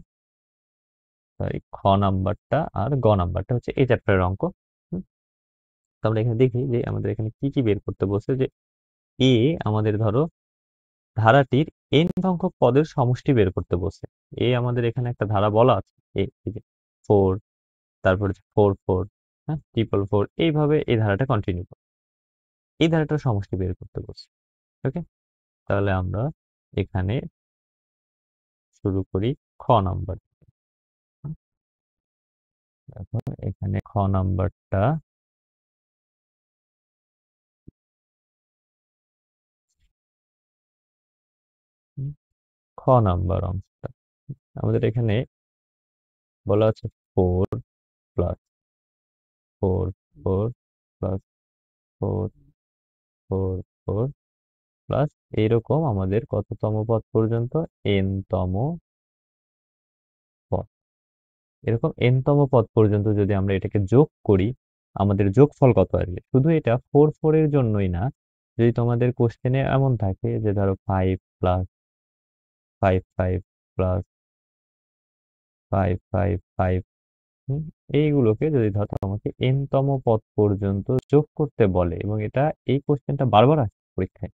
সরি খ নাম্বারটা আর গ নাম্বারটা হচ্ছে এই চ্যাপ্টারের অঙ্ক। হুম, তো আমরা এখানে দেখি যে আমাদের এখানে কি কি বের করতে বলছে, যে এ আমাদের ধরো ধারাটির n সংখ্যক পদের সমষ্টি বের করতে বলছে। এ আমাদের এখানে একটা ধারা বলা আছে, এই যে 4, তারপর হচ্ছে 4 4, হ্যাঁ 4 4, এইভাবে এই ধারাটা কন্টিনিউ করে এই ধারাটার সমষ্টি বের করতে বলছে। ওকে, তাহলে আমরা এখানে শুরু করি খ নাম্বার। দেখো এখানে খ নাম্বারটা, খ নাম্বার অংশটা আমাদের এখানে বলা আছে 4 প্লাস 4 4 প্লাস 4 4 4 প্লাস এইরকম আমাদের কততম পদ পর্যন্ত, এন তম পদ। এরকম এন তম পদ পর্যন্ত যদি আমরা এটাকে যোগ করি, আমাদের যোগফল কত আসবে। শুধু এটা 4 এর জন্যই না, যদি তোমাদের কোশ্চেনে এমন থাকে যে ধরো 5 + 5 + 5 এইগুলোকে যদি ধরো আমাকে এন তম পদ পর্যন্ত যোগ করতে বলে, এবং এটা এই কোশ্চেনটা বারবার আসে পরীক্ষায়,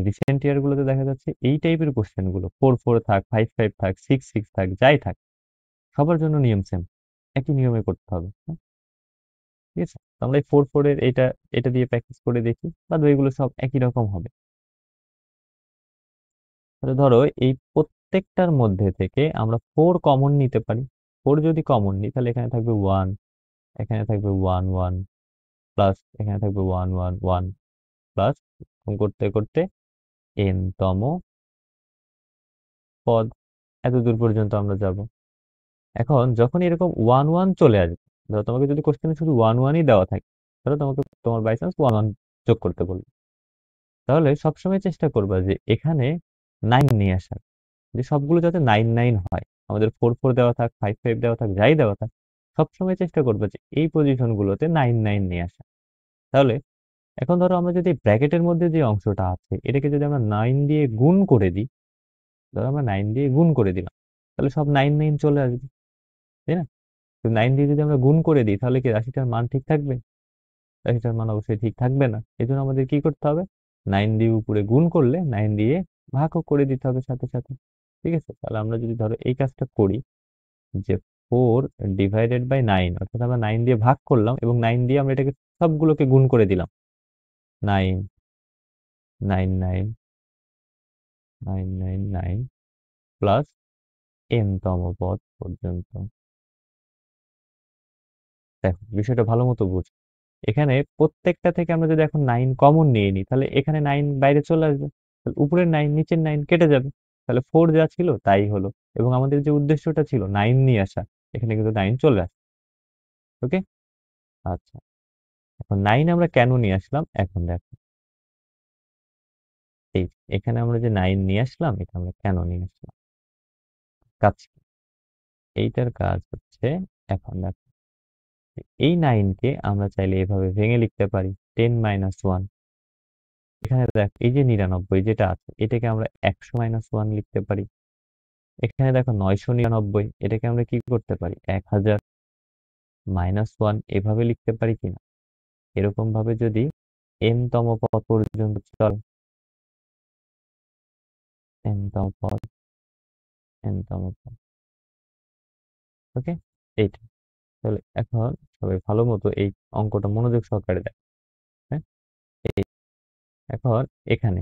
রিসেন্ট ইয়ার গুলোতে দেখা যাচ্ছে এই টাইপের কোশ্চেন গুলো, 4 4 থাক, 5 5 থাক, 6 6 থাক, যাই থাক, সবার জন্য নিয়ম সেম, একই নিয়মে করতে হবে। ঠিক আছে, তো আমরা এই 4 4 এর এটা এটা দিয়ে প্র্যাকটিস করে দেখি, বাদ এগুলো সব একই রকম হবে। তাহলে ধরো এই প্রত্যেকটার মধ্যে থেকে আমরা 4 কমন নিতে পারি। 4 যদি কমন নিই তাহলে এখানে থাকবে 1, এখানে থাকবে 1 1, প্লাস এখানে থাকবে 1 1 1, প্লাস করতে করতে এন তম পদ, এত দূর পর্যন্ত আমরা যাব। এখন যখন এরকম 1 1 চলে আসবে, ধরো তোমাকে যদি কোশ্চেনে শুধু 1 1ই দেওয়া থাকে, ধরো তোমাকে তোমার বাই চান্স 1 1 যোগ করতে বলবে, তাহলে সবসময় চেষ্টা করবা যে এখানে 9 নিয়ে আসার, যে সবগুলো যাতে 9 9 হয়। আমাদের 4 4 দেওয়া থাক, 5 5 দেওয়া থাক, যাই দেওয়া থাক, সবসময় চেষ্টা করবা যে এই পজিশন গুলোতে 9 9 নিয়ে আসা। তাহলে এখন ধরো আমরা যদি ব্র্যাকেটের মধ্যে যে অংশটা আছে এটাকে যদি আমরা 9 দিয়ে গুণ করে দিই, ধরো আমরা 9 দিয়ে গুণ করে দিলাম, তাহলে সব 9 9 চলে আসবে, তাই না? তো 9 দিয়ে যদি আমরা গুণ করে দিই তাহলে কি রাশিটার মান ঠিক থাকবে? রাশিটার মান অবশ্যই ঠিক থাকবে না। এই জন্য আমাদের কি করতে হবে, 9 দিয়ে উপরে গুণ করলে 9 দিয়ে ভাগও করে দিতে হবে সাথে সাথে। ঠিক আছে, তাহলে আমরা যদি ধরো এই কাজটা করি, যে 4/9, অর্থাৎ আমরা 9 দিয়ে ভাগ করলাম এবং 9 দিয়ে আমরা এটাকে সবগুলোকে গুণ করে দিলাম, 9 9 9 9 9 9 প্লাস এন তম পদ পর্যন্ত। দেখো বিষয়টা ভালো মতো বুঝো, এখানে প্রত্যেকটা থেকে আমরা যদি এখন 9 কমন নিয়ে নিই তাহলে এখানে 9 বাইরে চলে আসবে, তাহলে উপরের 9 নিচের 9 কেটে যাবে, তাহলে 4 যা ছিল তাই হলো, এবং আমাদের যে উদ্দেশ্যটা ছিল 9 নিয়ে আসা, এখানে কিন্তু 9 চলে আসে। ওকে, আচ্ছা, এখন 9 আমরা কেন নিয়ে আসলাম এখন দেখো, এই এখানে আমরা যে 9 নিয়ে আসলাম, এটা আমরা কেন নিয়ে আসলাম, কাজ কি? এইটার কাজ হচ্ছে, এখন দেখো এই 9 কে আমরা চাইলে এভাবে ভেঙে লিখতে পারি 10 - 1। এখানে দেখ এই যে 99 যেটা আছে এটাকে আমরা 100 - 1 লিখতে পারি। এখানে দেখো 999, এটাকে আমরা কি করতে পারি 1000 - 1 এভাবে লিখতে পারি কিনা। এরকম ভাবে যদি n তম পদ পর্যন্ত চলে, n তম পদ, n তম পদ, ওকে, এইটা। তাহলে এখন সবাই ভালো মতো এই অঙ্কটা মনোযোগ সহকারে দেখ। হ্যাঁ, এই এখন এখানে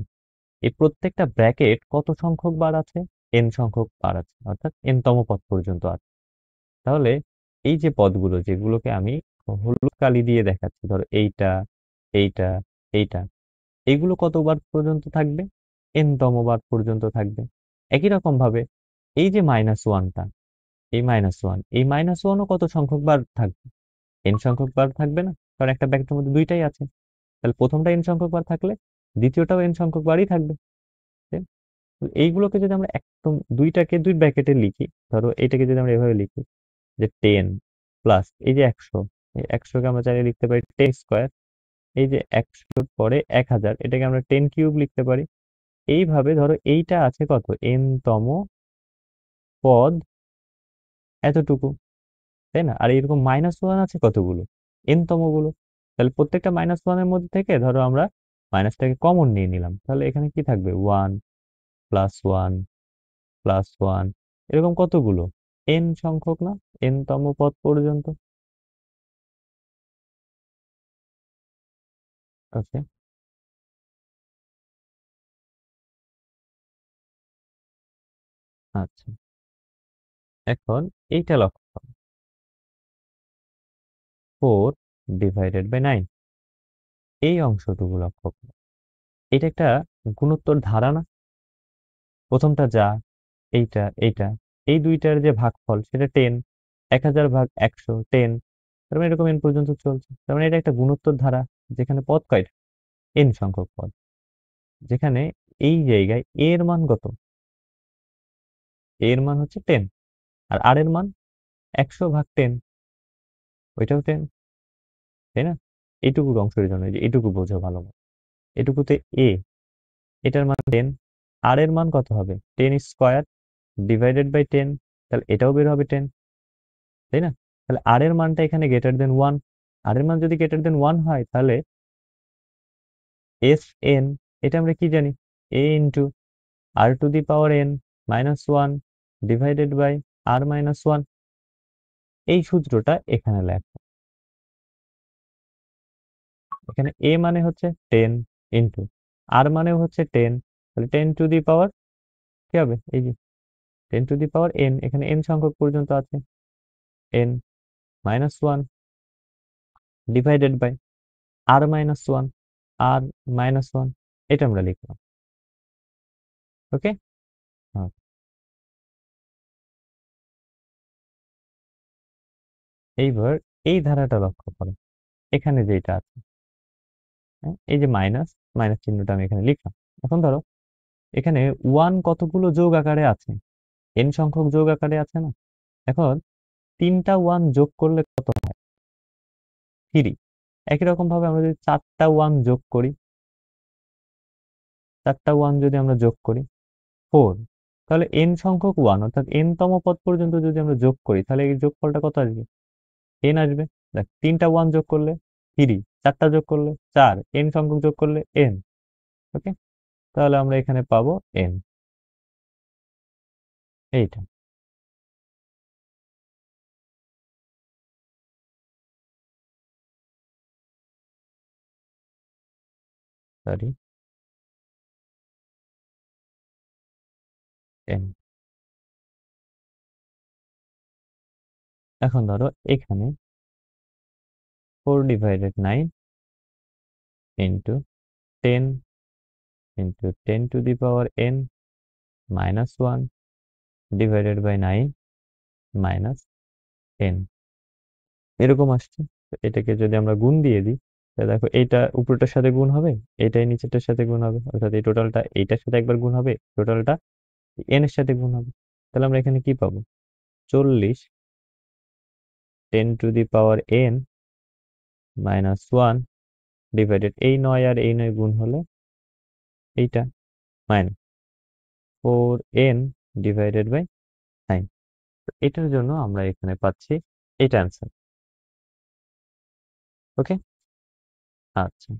এই প্রত্যেকটা ব্র্যাকেট কত সংখ্যক বার আছে, n সংখ্যক বার আছে, অর্থাৎ n তম পদ পর্যন্ত আছে। তাহলে এই যে পদগুলো যেগুলোকে আমি হলুদ কালি দিয়ে দেখাচ্ছি, ধরো এইটা, এইটা, এইটা, এইগুলো কতবার পর্যন্ত থাকবে, n তম বার পর্যন্ত থাকবে। একই রকম ভাবে এই যে -1টা, এই -1, এই -1ও কত সংখ্যক বার থাকবে, n সংখ্যক বার থাকবে না, কারণ একটা ব্র্যাকেটের মধ্যে দুইটাই আছে। তাহলে প্রথমটা n সংখ্যক বার থাকলে দ্বিতীয়টাও n সংখ্যক বারই থাকবে, তাই না? তো এইগুলোকে যদি আমরা একদম দুইটাকে দুই ব্র্যাকেটে লিখি, ধরো এটাকে যদি আমরা এভাবে লিখি যে 10 প্লাস এই যে 100, এই 100কে আমরা চাইলে লিখতে পারি 10 স্কোয়ার, এই যে 100 পরে 1000, এটাকে আমরা 10 কিউব লিখতে পারি। এইভাবে ধরো এইটা আছে কত, n তম পদ এতটুকু, তাই না? আর এরকম -1 আছে কতগুলো, n তম গুলো। তাহলে প্রত্যেকটা -1 এর মধ্যে থেকে ধরো আমরা মাইনাসটাকে কমন নিয়ে নিলাম, তাহলে এখানে কি থাকবে 1 + 1 + 1, এরকম কতগুলো, n সংখ্যক না, n তম পদ পর্যন্ত। ওকে, আচ্ছা, এখন এইটা লক্ষ্য করো, 4/9, এই অংশটুকু লক্ষ্য করো, এটা একটা গুণোত্তর ধারা না, প্রথমটা যা, এইটা এইটা, এই দুইটার যে ভাগফল সেটা 10, 1000/100 10, তার মানে এরকম n পর্যন্ত চলছে, তার মানে এটা একটা গুণোত্তর ধারা, যেখানে পদ কয়টা, n সংখ্যক পদ। যেখানে এই জায়গায় a এর মান কত? a এর মান হচ্ছে 10, আর r এর মান 100/10, ওইটাও 10, তাই না? এইটুকু অংশের জন্য, যে এইটুকু বোঝো ভালো মতো, এটুকুতে a, এটার মান 10, r এর মান কত হবে? 10 স্কয়ার ডিভাইডেড বাই 10, তাহলে এটাও বের হবে 10, তাই না? তাহলে r এর মানটা এখানে গ্রেটার দেন 1, r এর মান যদি গ্রেটার দেন 1 হয়, তাহলে Sn, এটা আমরা কি জানি? a into r to the power n minus 1 divided by r minus 1, এই সূত্রটা এখানে লেখো। এখানে a মানে হচ্ছে 10 ইন্টু r মানেও হচ্ছে 10, তাহলে 10 টু দি পাওয়ার কি হবে? এই যে 10 টু দি পাওয়ার n, এখানে n সংখ্যক পর্যন্ত আছে, n minus 1 divided by r minus 1, r minus 1, এটা আমরা লিখলাম। ওকে, এইবার এই ধারাটা লক্ষ্য করো, এখানে যেটা আছে, হ্যাঁ, এই যে মাইনাস, মাইনাস চিহ্নটা আমি এখানে লিখলাম। এখন ধরো এখানে 1 কতগুলো যোগ আকারে আছে? n সংখ্যক যোগ আকারে আছে না? এখন 3টা 1 যোগ করলে কত হয়? 3। একই রকম ভাবে আমরা যদি 4টা 1 যোগ করি, 4টা 1 যদি আমরা যোগ করি 4, তাহলে n সংখ্যক 1 অর্থাৎ n তম পদ পর্যন্ত যদি আমরা যোগ করি, তাহলে এই যোগফলটা কত আসবে? n আসবে। দেখ, 3টা 1 যোগ করলে 3, 4টা যোগ করলে 4, n সংখ্যক যোগ করলে n। ওকে, তাহলে আমরা এখানে পাবো n, এইটা। Sorry, n। এখন ধরো এখানে 4 divided 9 into 10 into 10 to the power n minus 1 divided by 9 minus 10, এরকম আসছে। তো এটাকে যদি আমরা গুণ দিয়ে দিই, তাহলে দেখো এইটা উপরটার সাথে গুণ হবে, এইটাই নিচেরটার সাথে গুণ হবে, অর্থাৎ এই টোটালটা এইটার সাথে একবার গুণ হবে, টোটালটা n এর সাথে গুণ হবে। তাহলে আমরা এখানে কি পাবো? 40 10 to the power n minus 1 divided, এই 9 আর এই 9 গুণ হলে এইটা মাইনাস 4n ডিভাইডেড বাই 9। তো এটার জন্য আমরা এখানে পাচ্ছি এটা অ্যান্সার। ওকে, আচ্ছা,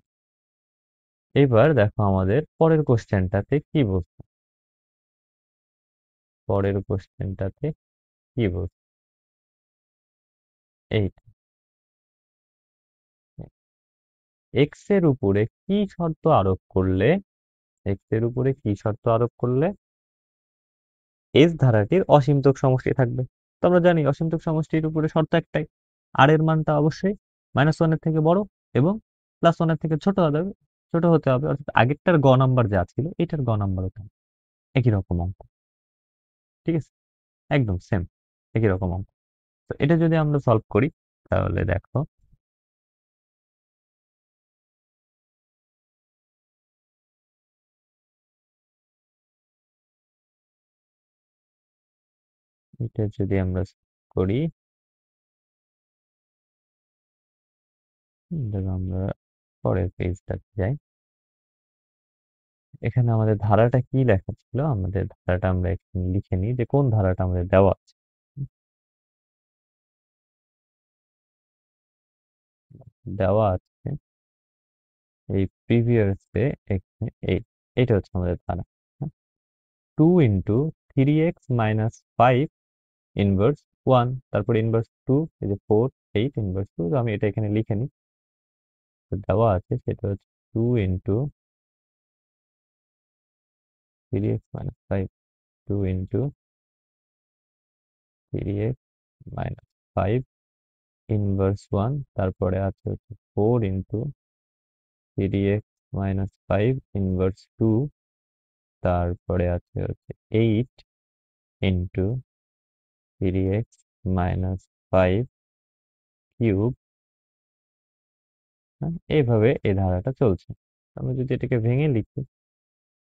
এবার দেখো আমাদের পরের কোশ্চেনটাতে কি বলছে। পরের কোশ্চেনটাতে কি বলছে, এইটা, এক্স এর উপরে কি শর্ত আরোপ করলে, এক্স এর উপরে কি শর্ত আরোপ করলে এস ধারাটির অসীমতক সমষ্টি থাকবে? তো আমরা জানি অসীমতক সমষ্টির উপরে শর্ত একটাই, আর এর মানটা অবশ্যই -1 এর থেকে বড় এবং +1 এর থেকে ছোট হতে হবে, অর্থাৎ আগেরটার গ নাম্বার যা ছিল এটার গ নাম্বার হতে হবে। একই রকম অঙ্ক, ঠিক আছে, একদম সেম, একই রকম অঙ্ক। তো এটা যদি আমরা সলভ করি, তাহলে দেখো এটা যদি আমরা করি, দেখো আমরা পরের পেজটাতে যাই। এখানে আমাদের ধারাটা কি লেখা ছিল, আমাদের ধারাটা আমরা এখানে লিখে নিই যে কোন ধারাটা আমাদের দেওয়া আছে। দেওয়া আছে এই প্রিভিয়াসে, এখানে এইটা হচ্ছে আমাদের ধারা। 2 ইন্টু 3x মাইনাস 5 ইনভার্স 1, তারপর ইনভার্স 2, এই যে 4 8 ইনভার্স 2, আমি এটা এখানে লিখে নিই। তো দেওয়া আছে সেটা হচ্ছে 2 into 3x minus 5, 2 into 3x minus 5 inverse 1, তারপরে আছে হচ্ছে 4 ইন্টু 3x মাইনাস 5 ইনভার্স 2, তারপরে আছে হচ্ছে 8 ইন্টু 3x মাইনাস 5 কিউব। এইভাবে এই ধারাটা চলছে। আমরা যদি এটাকে ভেঙে লিখি,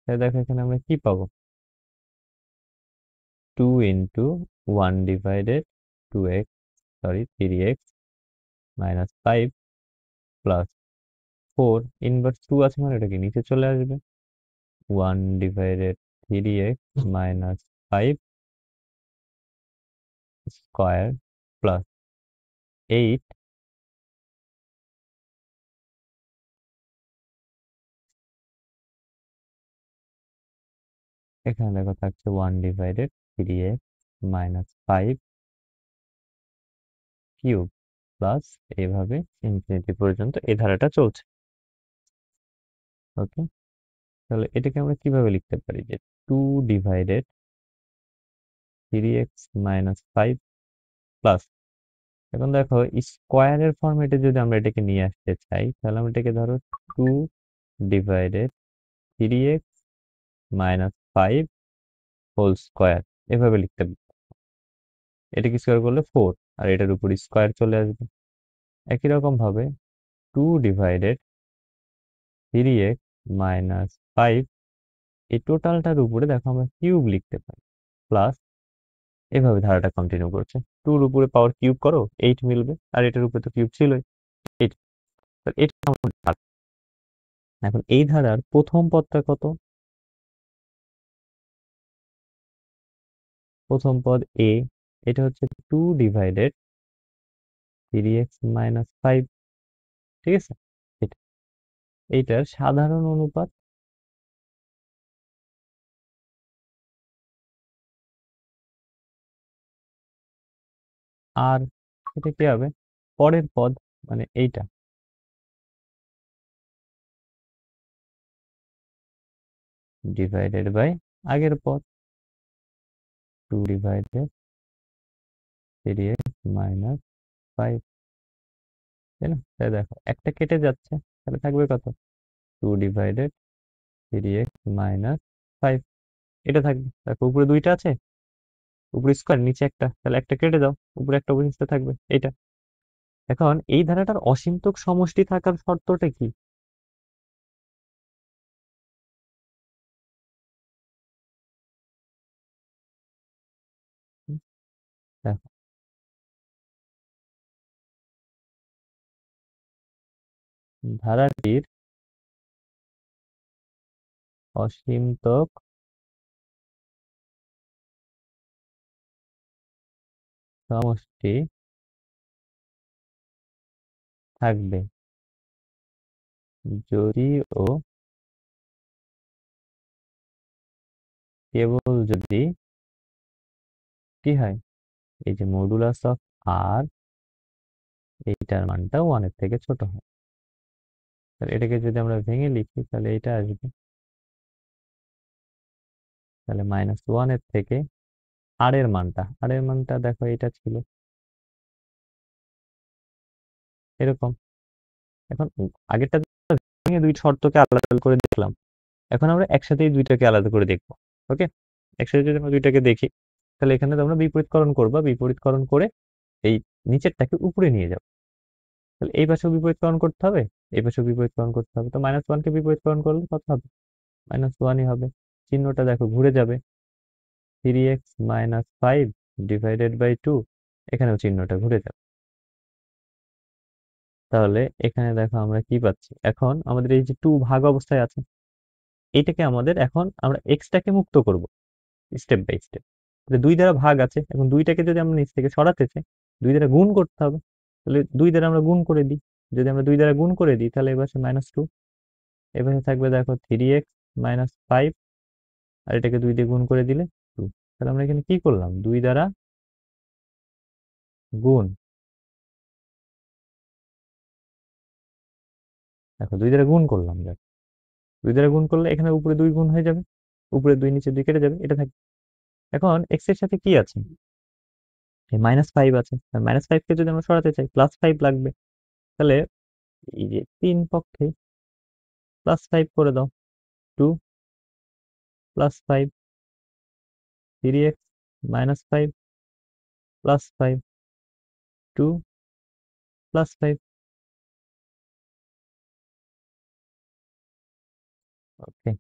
তাহলে দেখো এখানে আমরা কি পাবো, 2 into 1 divided 3x minus 5 plus 4 inverse 2 আছে মানে এটা কি নিচে চলে আসবে, 1 divided 3x minus 5 square plus 8, এখানে দেখো থাকছে 1 divided 3x minus 5 cube plus এইভাবে ইনফিনিটি পর্যন্ত এই ধারাটা চলছে। ওকে, তাহলে এটাকে আমরা কিভাবে লিখতে পারি, যে 2 ডিভাইডেড 3x মাইনাস 5 প্লাস, এখন দেখো স্কোয়ারের ফর্মেটে যদি আমরা এটাকে নিয়ে আসতে চাই তাহলে আমরা এটাকে ধরো 2 divided 3x minus 5 whole square এভাবে লিখতে পারি। এটাকে স্কোয়ার করলে 4 আর এটার উপর স্কোয়ার চলে আসবে। একই রকম ভাবে 2 ডিভাইডেড 3x মাইনাস 5 এই টোটালটার উপরে দেখো আমরা কিউব লিখতে পারি, প্লাস এভাবে ধারাটা কন্টিনিউ করছে। 2 এর উপরে পাওয়ার কিউব করো 8 মিলবে, আর এটার উপরে তো কিউব ছিলই 8। এটা আমাদের ধারা। এখন এই ধারার প্রথম পদটা কত, প্রথম পদ এ, এটা হচ্ছে 2 ডিভাইডেড 3x মাইনাস 5, ঠিক আছে, এটা এইটার সাধারণ অনুপাত, আর এটা কি হবে পরের পদ মানে এইটা ডিভাইডেড বাই আগের পদ 2 ডিভাইডেড 3x মাইনাস 5, তাই না? তাই দেখো একটা কেটে যাচ্ছে, তাহলে থাকবে কত, 2 ডিভাইডেড 3x মাইনাস 5, এটা থাকবে। দেখো উপরে দুইটা আছে, উপরে স্কোয়ার নিচে একটা, তাহলে একটা কেটে দাও, উপরে একটা অবশিষ্ট থাকবে এটা। এখন এই ধারাটার অসীমতক সমষ্টি থাকার শর্তটা কি, দেখো ধারাটির অসীমতক সমষ্টি থাকবে যদি ও কেবল যদি কি হয়, এই যে মডুলাস অফ আর এইটার মানটা 1 এর থেকে ছোট হয়। তাহলে এটাকে যদি আমরা ভেঙে লিখি তাহলে এটা আসবে, তাহলে -1 এর থেকে আর এর মানটা দেখো এটা ছিল এরকম। এখন আগেরটা ভেঙে দুই শর্তকে আলাদা করে দেখলাম, এখন আমরা একসাথেই দুইটাকে আলাদা করে দেখবো। ওকে, একসাথে যদি আমরা দুইটাকে দেখি তাহলে এখানে তোমরা বিপরীতকরণ করবা, বিপরীতকরণ করে এই নিচেরটাকে উপরে নিয়ে যাও। তাহলে এই পাশেও বিপরীতকরণ করতে হবে, এই পাশেও বিপরীতকরণ করতে হবে। তো -1 কে বিপরীতকরণ করলে কত হবে, -1ই হবে। চিহ্নটা দেখো ঘুরে যাবে, 3x মাইনাস 5 ডিভাইডেড বাই 2, এখানেও চিহ্নটা ঘুরে যাবে। তাহলে এখানে দেখো আমরা কি পাচ্ছি, এখন আমাদের এই যে 2 ভাগ অবস্থায় আছে, এইটাকে আমাদের এখন আমরা এক্সটাকে মুক্ত করব স্টেপ বাই স্টেপ। দুই দ্বারা ভাগ আছে, এখন দুইটাকে যদি আমরা নিচ থেকে সরাতে চাই 2 দ্বারা গুণ করতে হবে। তাহলে 2 দ্বারা আমরা গুণ করে দিই, যদি আমরা 2 দ্বারা গুণ করে দিই তাহলে এবার -2, এবারে থাকবে দেখো 3x মাইনাস 5, আর এটাকে 2 দিয়ে গুণ করে দিলে 2। তাহলে আমরা এখানে কি করলাম, 2 দ্বারা গুণ, দেখো 2 দ্বারা গুণ করলাম, দেখো 2 দ্বারা গুণ করলে এখানে উপরে 2 গুণ হয়ে যাবে, উপরে 2 নিচে 2 কেটে যাবে, এটা থাকবে। এখন এক্স এর সাথে কি আছে, -5 আছে, -5 কে যদি আমরা সরাতে চাই +5 লাগবে। তাহলে এই যে 3 পক্ষে +5 করে দাও, 2 +5, 3x -5 +5, 2 +5। ওকে।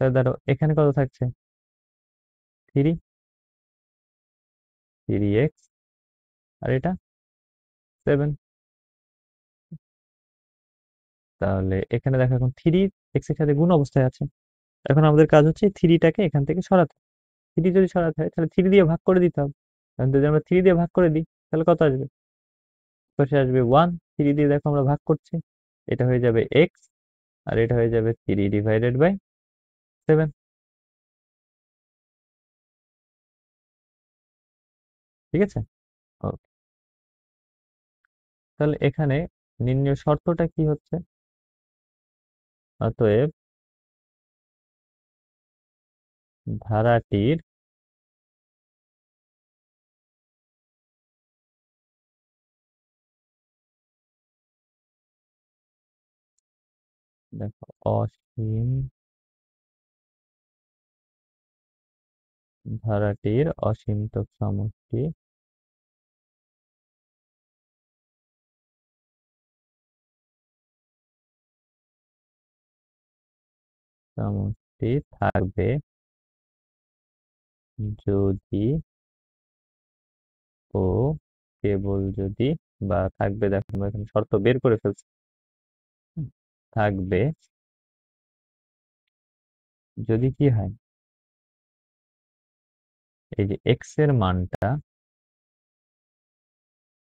তাহলে ধরো এখানে কত থাকছে, 3, 3x, আর এটা 7। তাহলে এখানে দেখো এখন 3x এর সাথে গুণ অবস্থায় আছে। এখন আমাদের কাজ হচ্ছে 3টাকে এখান থেকে সরাতে। 3 যদি সরাতে হয় তাহলে 3 দিয়ে ভাগ করে দিতে হবে। এখন যদি আমরা 3 দিয়ে ভাগ করে দিই তাহলে কত আসবে, পাশে আসবে 1। 3 দিয়ে দেখো আমরা ভাগ করছি, এটা হয়ে যাবে x, আর এটা হয়ে যাবে 3/7। ঠিক আছে, ওকে। তাহলে এখানে নির্ণয় শর্তটা কি হচ্ছে, অতএব ধারাটির দেখো অসীম, ধারাটির অসীমতক সমষ্টি সমষ্টি থাকবে যদি ও কেবল যদি, বা থাকবে, দেখো আমরা এখানে শর্ত বের করে ফেলছি, হুম, থাকবে যদি কি হয়, এই যে এক্স এর মানটা,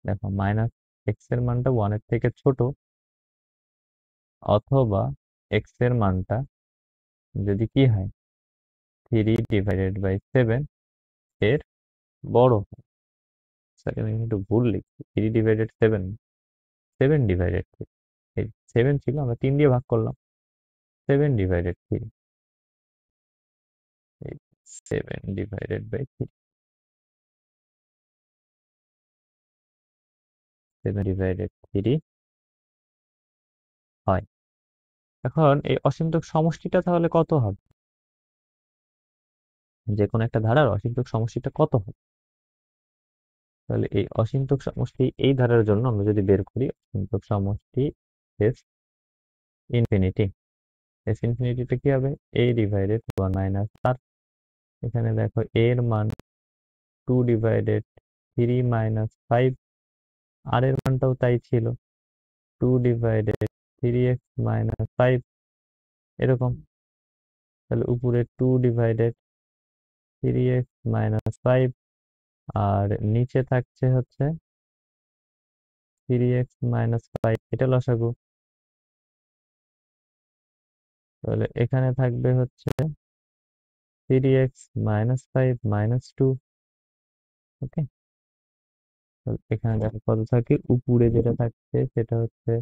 দেখো এক্স এর মানটা 1 এর থেকে ছোট, অথবা এক্স এর মানটা যদি কি হয় 3/7 এর বড় হয়। সরি আমি একটু ভুল লিখছি, 3/7, 7/3, এই 7 ছিল, আমরা 3 দিয়ে ভাগ করলাম, 7/3, এই 7/3, 7/3 হয়। এখন এই অসীমতক সমষ্টিটা তাহলে কত হবে, যে কোনো একটা ধারার অসীমতক সমষ্টিটা কত হবে। তাহলে এই অসীমতক সমষ্টি এই ধারার জন্য আমরা যদি বের করি, অসীমতক সমষ্টি এস ইনফিনিটি, এস ইনফিনিটিটা কি হবে, a/1 - r। এখানে দেখো a এর মান 2/3 - 5, আর এর মানটাও তাই ছিল, 2/3x - 5, এরকম। তাহলে উপরে 2/3x - 5, আর নিচে থাকছে হচ্ছে 3x - 5, এটা লসাগু। তাহলে এখানে থাকবে হচ্ছে 3x - 5 - 2। ওকে, এখানে দেখো কত থাকে, উপরে যেটা থাকছে সেটা হচ্ছে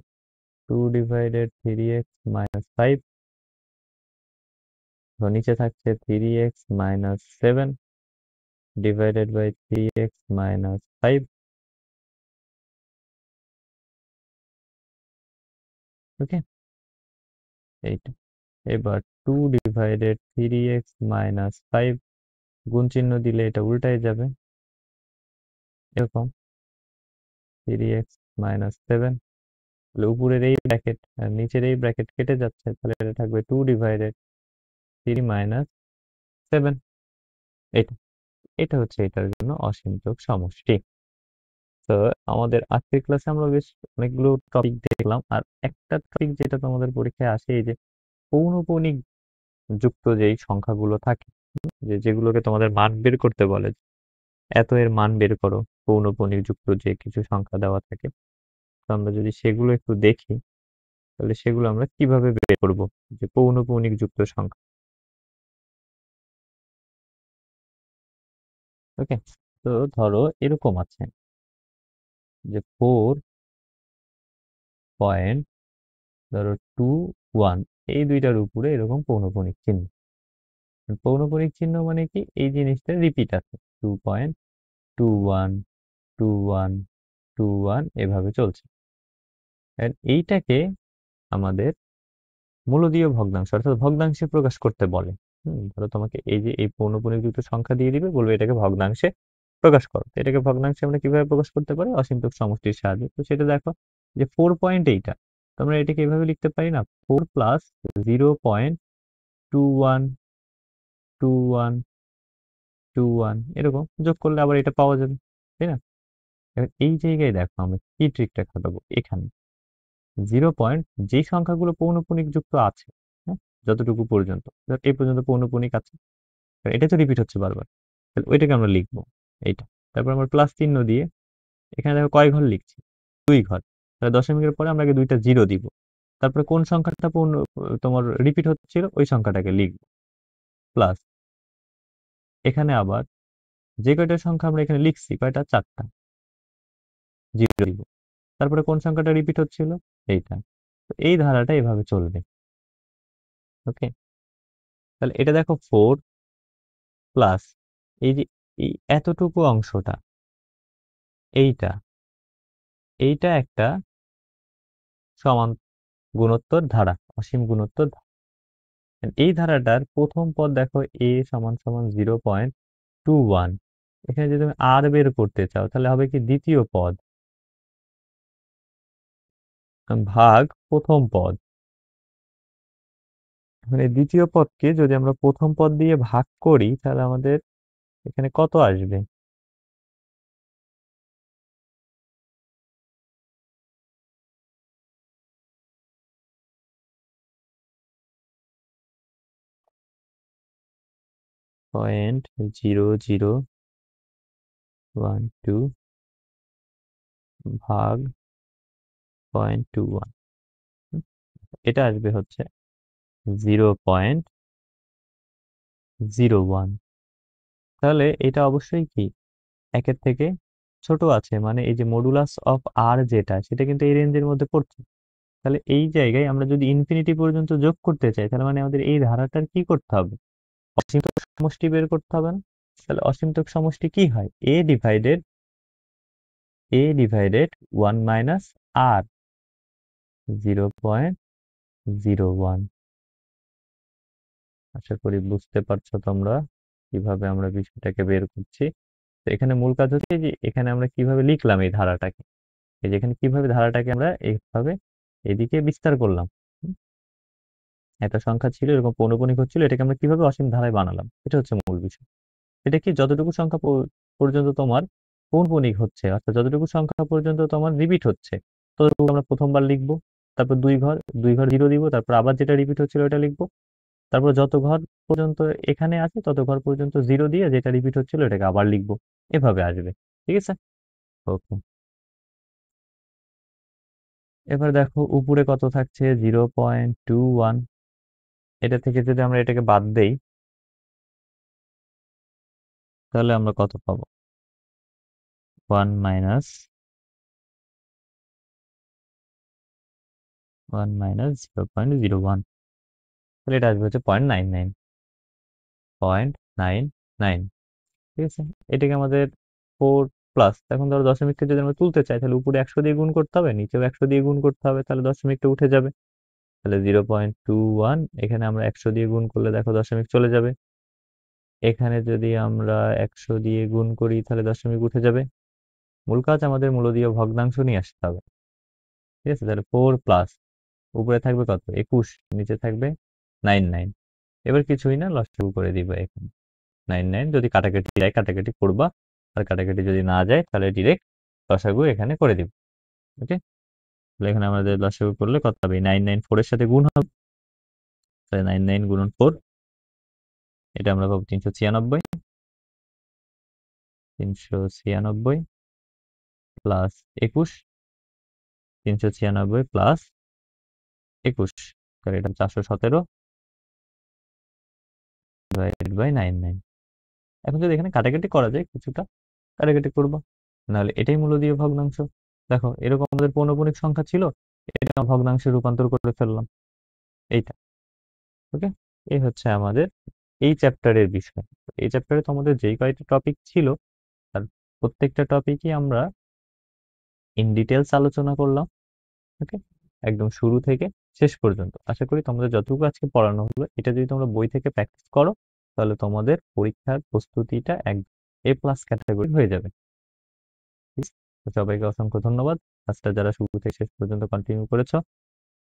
2/3x - 5, নিচে থাকছে 3x - 7 ডিভাইডেড বাই 3x - 5। ওকে, এইটা। এবার 2/3x - 5 গুণ চিহ্ন দিলে এটা উল্টায় যাবে, এরকম 3x - 7, তাহলে উপরের এই ব্র্যাকেট আর নিচের এই ব্র্যাকেট কেটে যাচ্ছে, তাহলে এটা থাকবে 2/3 - 7। এটা এটা হচ্ছে এটার জন্য অসীমতক সমষ্টি। তো আমাদের আজকের ক্লাসে আমরা বেশ অনেকগুলো টপিক দেখলাম, আর একটা টপিক যেটা তোমাদের পরীক্ষায় আসে, এই যে পৌনঃপুনিক যুক্ত যেই সংখ্যাগুলো থাকে, যেগুলোকে তোমাদের মান বের করতে বলে, এত এর মান বের করো, পৌনঃপুনিক যুক্ত যে কিছু সংখ্যা দেওয়া থাকে। তো আমরা যদি সেগুলো একটু দেখি, তাহলে সেগুলো আমরা কিভাবে বের করব, যে পৌনঃপুনিক যুক্ত সংখ্যা। ওকে, তো ধরো এরকম আছে যে 4, ধরো 2, 1, এই দুইটার উপরে এরকম পৌনঃপুনিক চিহ্ন। পৌনঃপুনিক চিহ্ন মানে কি, এই জিনিসটা রিপিট আছে, 2.21, 2.1, 2.1 এভাবে চলছে। আর এইটাকে আমাদের মূলদীয় ভগ্নাংশ অর্থাৎ ভগ্নাংশে প্রকাশ করতে বলে। ধরো তোমাকে এই যে এই পৌনঃপুনিক যুক্ত সংখ্যা দিয়ে দিবে, বলবে এটাকে ভগ্নাংশে প্রকাশ করো। তো এটাকে ভগ্নাংশে আমরা কিভাবে প্রকাশ করতে পারি, অসীমতক সমষ্টির সাহায্যে। তো সেটা দেখো যে 4 পয়েন্ট এইটা, তো আমরা এটাকে এভাবে লিখতে পারি না, 4 + 0.1 2 1 2 1 2 1 এরকম যোগ করলে আবার এটা পাওয়া যাবে, তাই না? এবার এই জায়গায় দেখো আমরা কি ট্রিকটা খাটাবো এখানে। 0 পয়েন্ট যেই সংখ্যাগুলো পৌনঃপুনিক যুক্ত আছে, হ্যাঁ, যতটুকু পর্যন্ত, ধর এই পর্যন্ত পৌনঃপুনিক আছে, এটা তো রিপিট হচ্ছে বারবার, তাহলে ওইটাকে আমরা লিখবো এইটা। তারপর আমরা প্লাস চিহ্ন দিয়ে এখানে দেখো কয় ঘর লিখছি, 2 ঘর। তাহলে দশমিকের পরে আমরা আগে 2টা জিরো দিব, তারপরে কোন সংখ্যাটা তোমার রিপিট হচ্ছিল ওই সংখ্যাটাকে লিখবো, প্লাস এখানে আবার যে কয়টা সংখ্যা আমরা এখানে লিখছি, কয়টা, 4টা, জিরো দিব। তারপরে কোন সংখ্যাটা রিপিট হচ্ছিল, এইটা। তো এই ধারাটা এভাবে চলবে। ওকে, তাহলে এটা দেখো 4 প্লাস এই যে এই এতটুকু অংশটা, এইটা এইটা একটা সমান গুণোত্তর ধারা, অসীম গুণোত্তর ধারা। এই ধারাটার প্রথম পদ দেখো a সমান সমান 0.21। এখানে যদি তুমি আর বের করতে চাও তাহলে হবে কি দ্বিতীয় পদ ভাগ প্রথম পদ। মানে দ্বিতীয় পদকে যদি আমরা প্রথম পদ দিয়ে ভাগ করি তাহলে আমাদের এখানে কত আসবে, 0.0012 ভাগ 0.21, এটা আসবে হচ্ছে 0.01। তাহলে এটা অবশ্যই কি একের থেকে ছোট আছে, মানে এই যে মডুলাস অফ আর যেটা সেটা কিন্তু এই রেঞ্জের মধ্যে পড়ছে। তাহলে এই জায়গায় আমরা যদি ইনফিনিটি পর্যন্ত যোগ করতে চাই তাহলে মানে আমাদের এই ধারাটার কি করতে হবে, অসীমতক সমষ্টি বের করতে হবে না? তাহলে অসীমতক সমষ্টি কি হয়, a ডিভাইডেড 1 - r, 0.01। আশা করি বুঝতে পারছো তোমরা কিভাবে আমরা বিষয়টাকে বের করছি। তো এখানে মূল কাজ হচ্ছে যে এখানে আমরা কিভাবে লিখলাম এই ধারাটাকে, এই যে এখানে কিভাবে ধারাটাকে আমরা এইভাবে এদিকে বিস্তার করলাম। হুম, একটা সংখ্যা ছিল এরকম পৌনঃপুনিক হচ্ছিল, এটাকে আমরা কিভাবে অসীম ধারায় বানালাম, এটা হচ্ছে মূল বিষয়। এটা কি যতটুকু সংখ্যা পর্যন্ত তোমার পৌনঃপুনিক হচ্ছে, অর্থাৎ যতটুকু সংখ্যা পর্যন্ত তোমার রিপিট হচ্ছে ততটুকু আমরা প্রথমবার লিখবো। তারপর 2 ঘর, 2 ঘর জিরো দিব, তারপর আবার যেটা রিপিট হচ্ছিল ওটা লিখবো। তারপর যত ঘর পর্যন্ত এখানে আছে তত ঘর পর্যন্ত জিরো দিয়ে যেটা রিপিট হচ্ছিল এটাকে আবার লিখবো, এভাবে আসবে। ঠিক আছে, ওকে। এবার দেখো উপরে কত থাকছে, 0.21। এটা থেকে যদি আমরা এটাকে বাদ দেই তাহলে আমরা কত পাবো, 1 - 0.01। তাহলে এটা আসবে হচ্ছে 0.99, 0.99। ঠিক আছে, এটাকে আমাদের 4 প্লাস, এখন ধরো দশমিকটা যদি আমরা তুলতে চাই তাহলে উপরে 100 দিয়ে গুণ করতে হবে, নিচেও 100 দিয়ে গুণ করতে হবে, তাহলে দশমিকটা উঠে যাবে। তাহলে 0.21 এখানে আমরা 100 দিয়ে গুণ করলে দেখো দশমিক চলে যাবে। এখানে যদি আমরা 100 দিয়ে গুণ করি তাহলে দশমিক উঠে যাবে। মূল কাজ আমাদের মূলদীয় ভগ্নাংশ নিয়ে আসতে হবে। ঠিক আছে, তাহলে 4 প্লাস উপরে থাকবে কত, 21, নিচে থাকবে 99। এবার কিছুই না, লসাগু করে দিব এখানে 99। যদি কাটাকাটি যায় কাটাকাটি করবা, আর কাটাকাটি যদি না যায় তাহলে ডিরেক্ট লসাগু এখানে করে দিব। ওকে, তাহলে এখানে আমাদের লসাগু করলে কত হবে, 99 4 এর সাথে গুণ হবে, তাহলে 99 গুণন 4, এটা আমরা পাবো 396। 396 প্লাস 21, 396 প্লাস 21, তাহলে এটা 417 ডিভাইডেড বাই 99। এখন যদি এখানে কাটাকাটি করা যায় কিছুটা, কাটাকাটি করবো, নাহলে এটাই মূলদীয় ভগ্নাংশ। দেখো এরকম আমাদের পৌনঃপুনিক সংখ্যা ছিল, এটা ভগ্নাংশে রূপান্তর করে ফেললাম, এইটা। ওকে, এই হচ্ছে আমাদের এই চ্যাপ্টারের বিষয়। এই চ্যাপ্টারে তোমাদের যেই কয়টা টপিক ছিল তার প্রত্যেকটা টপিকই আমরা ইন ডিটেলস আলোচনা করলাম। ওকে, একদম শুরু থেকে শেষ পর্যন্ত। আশা করি তোমাদের যতটুকু আজকে পড়ানো হলো এটা যদি তোমরা বই থেকে প্র্যাকটিস করো তাহলে তোমাদের পরীক্ষার প্রস্তুতিটা এক A+ ক্যাটাগরি হয়ে যাবে। ঠিক আছে? তো সবাইকে অসংখ্য ধন্যবাদ, ক্লাসটা যারা শুরু থেকে শেষ পর্যন্ত কন্টিনিউ করেছো।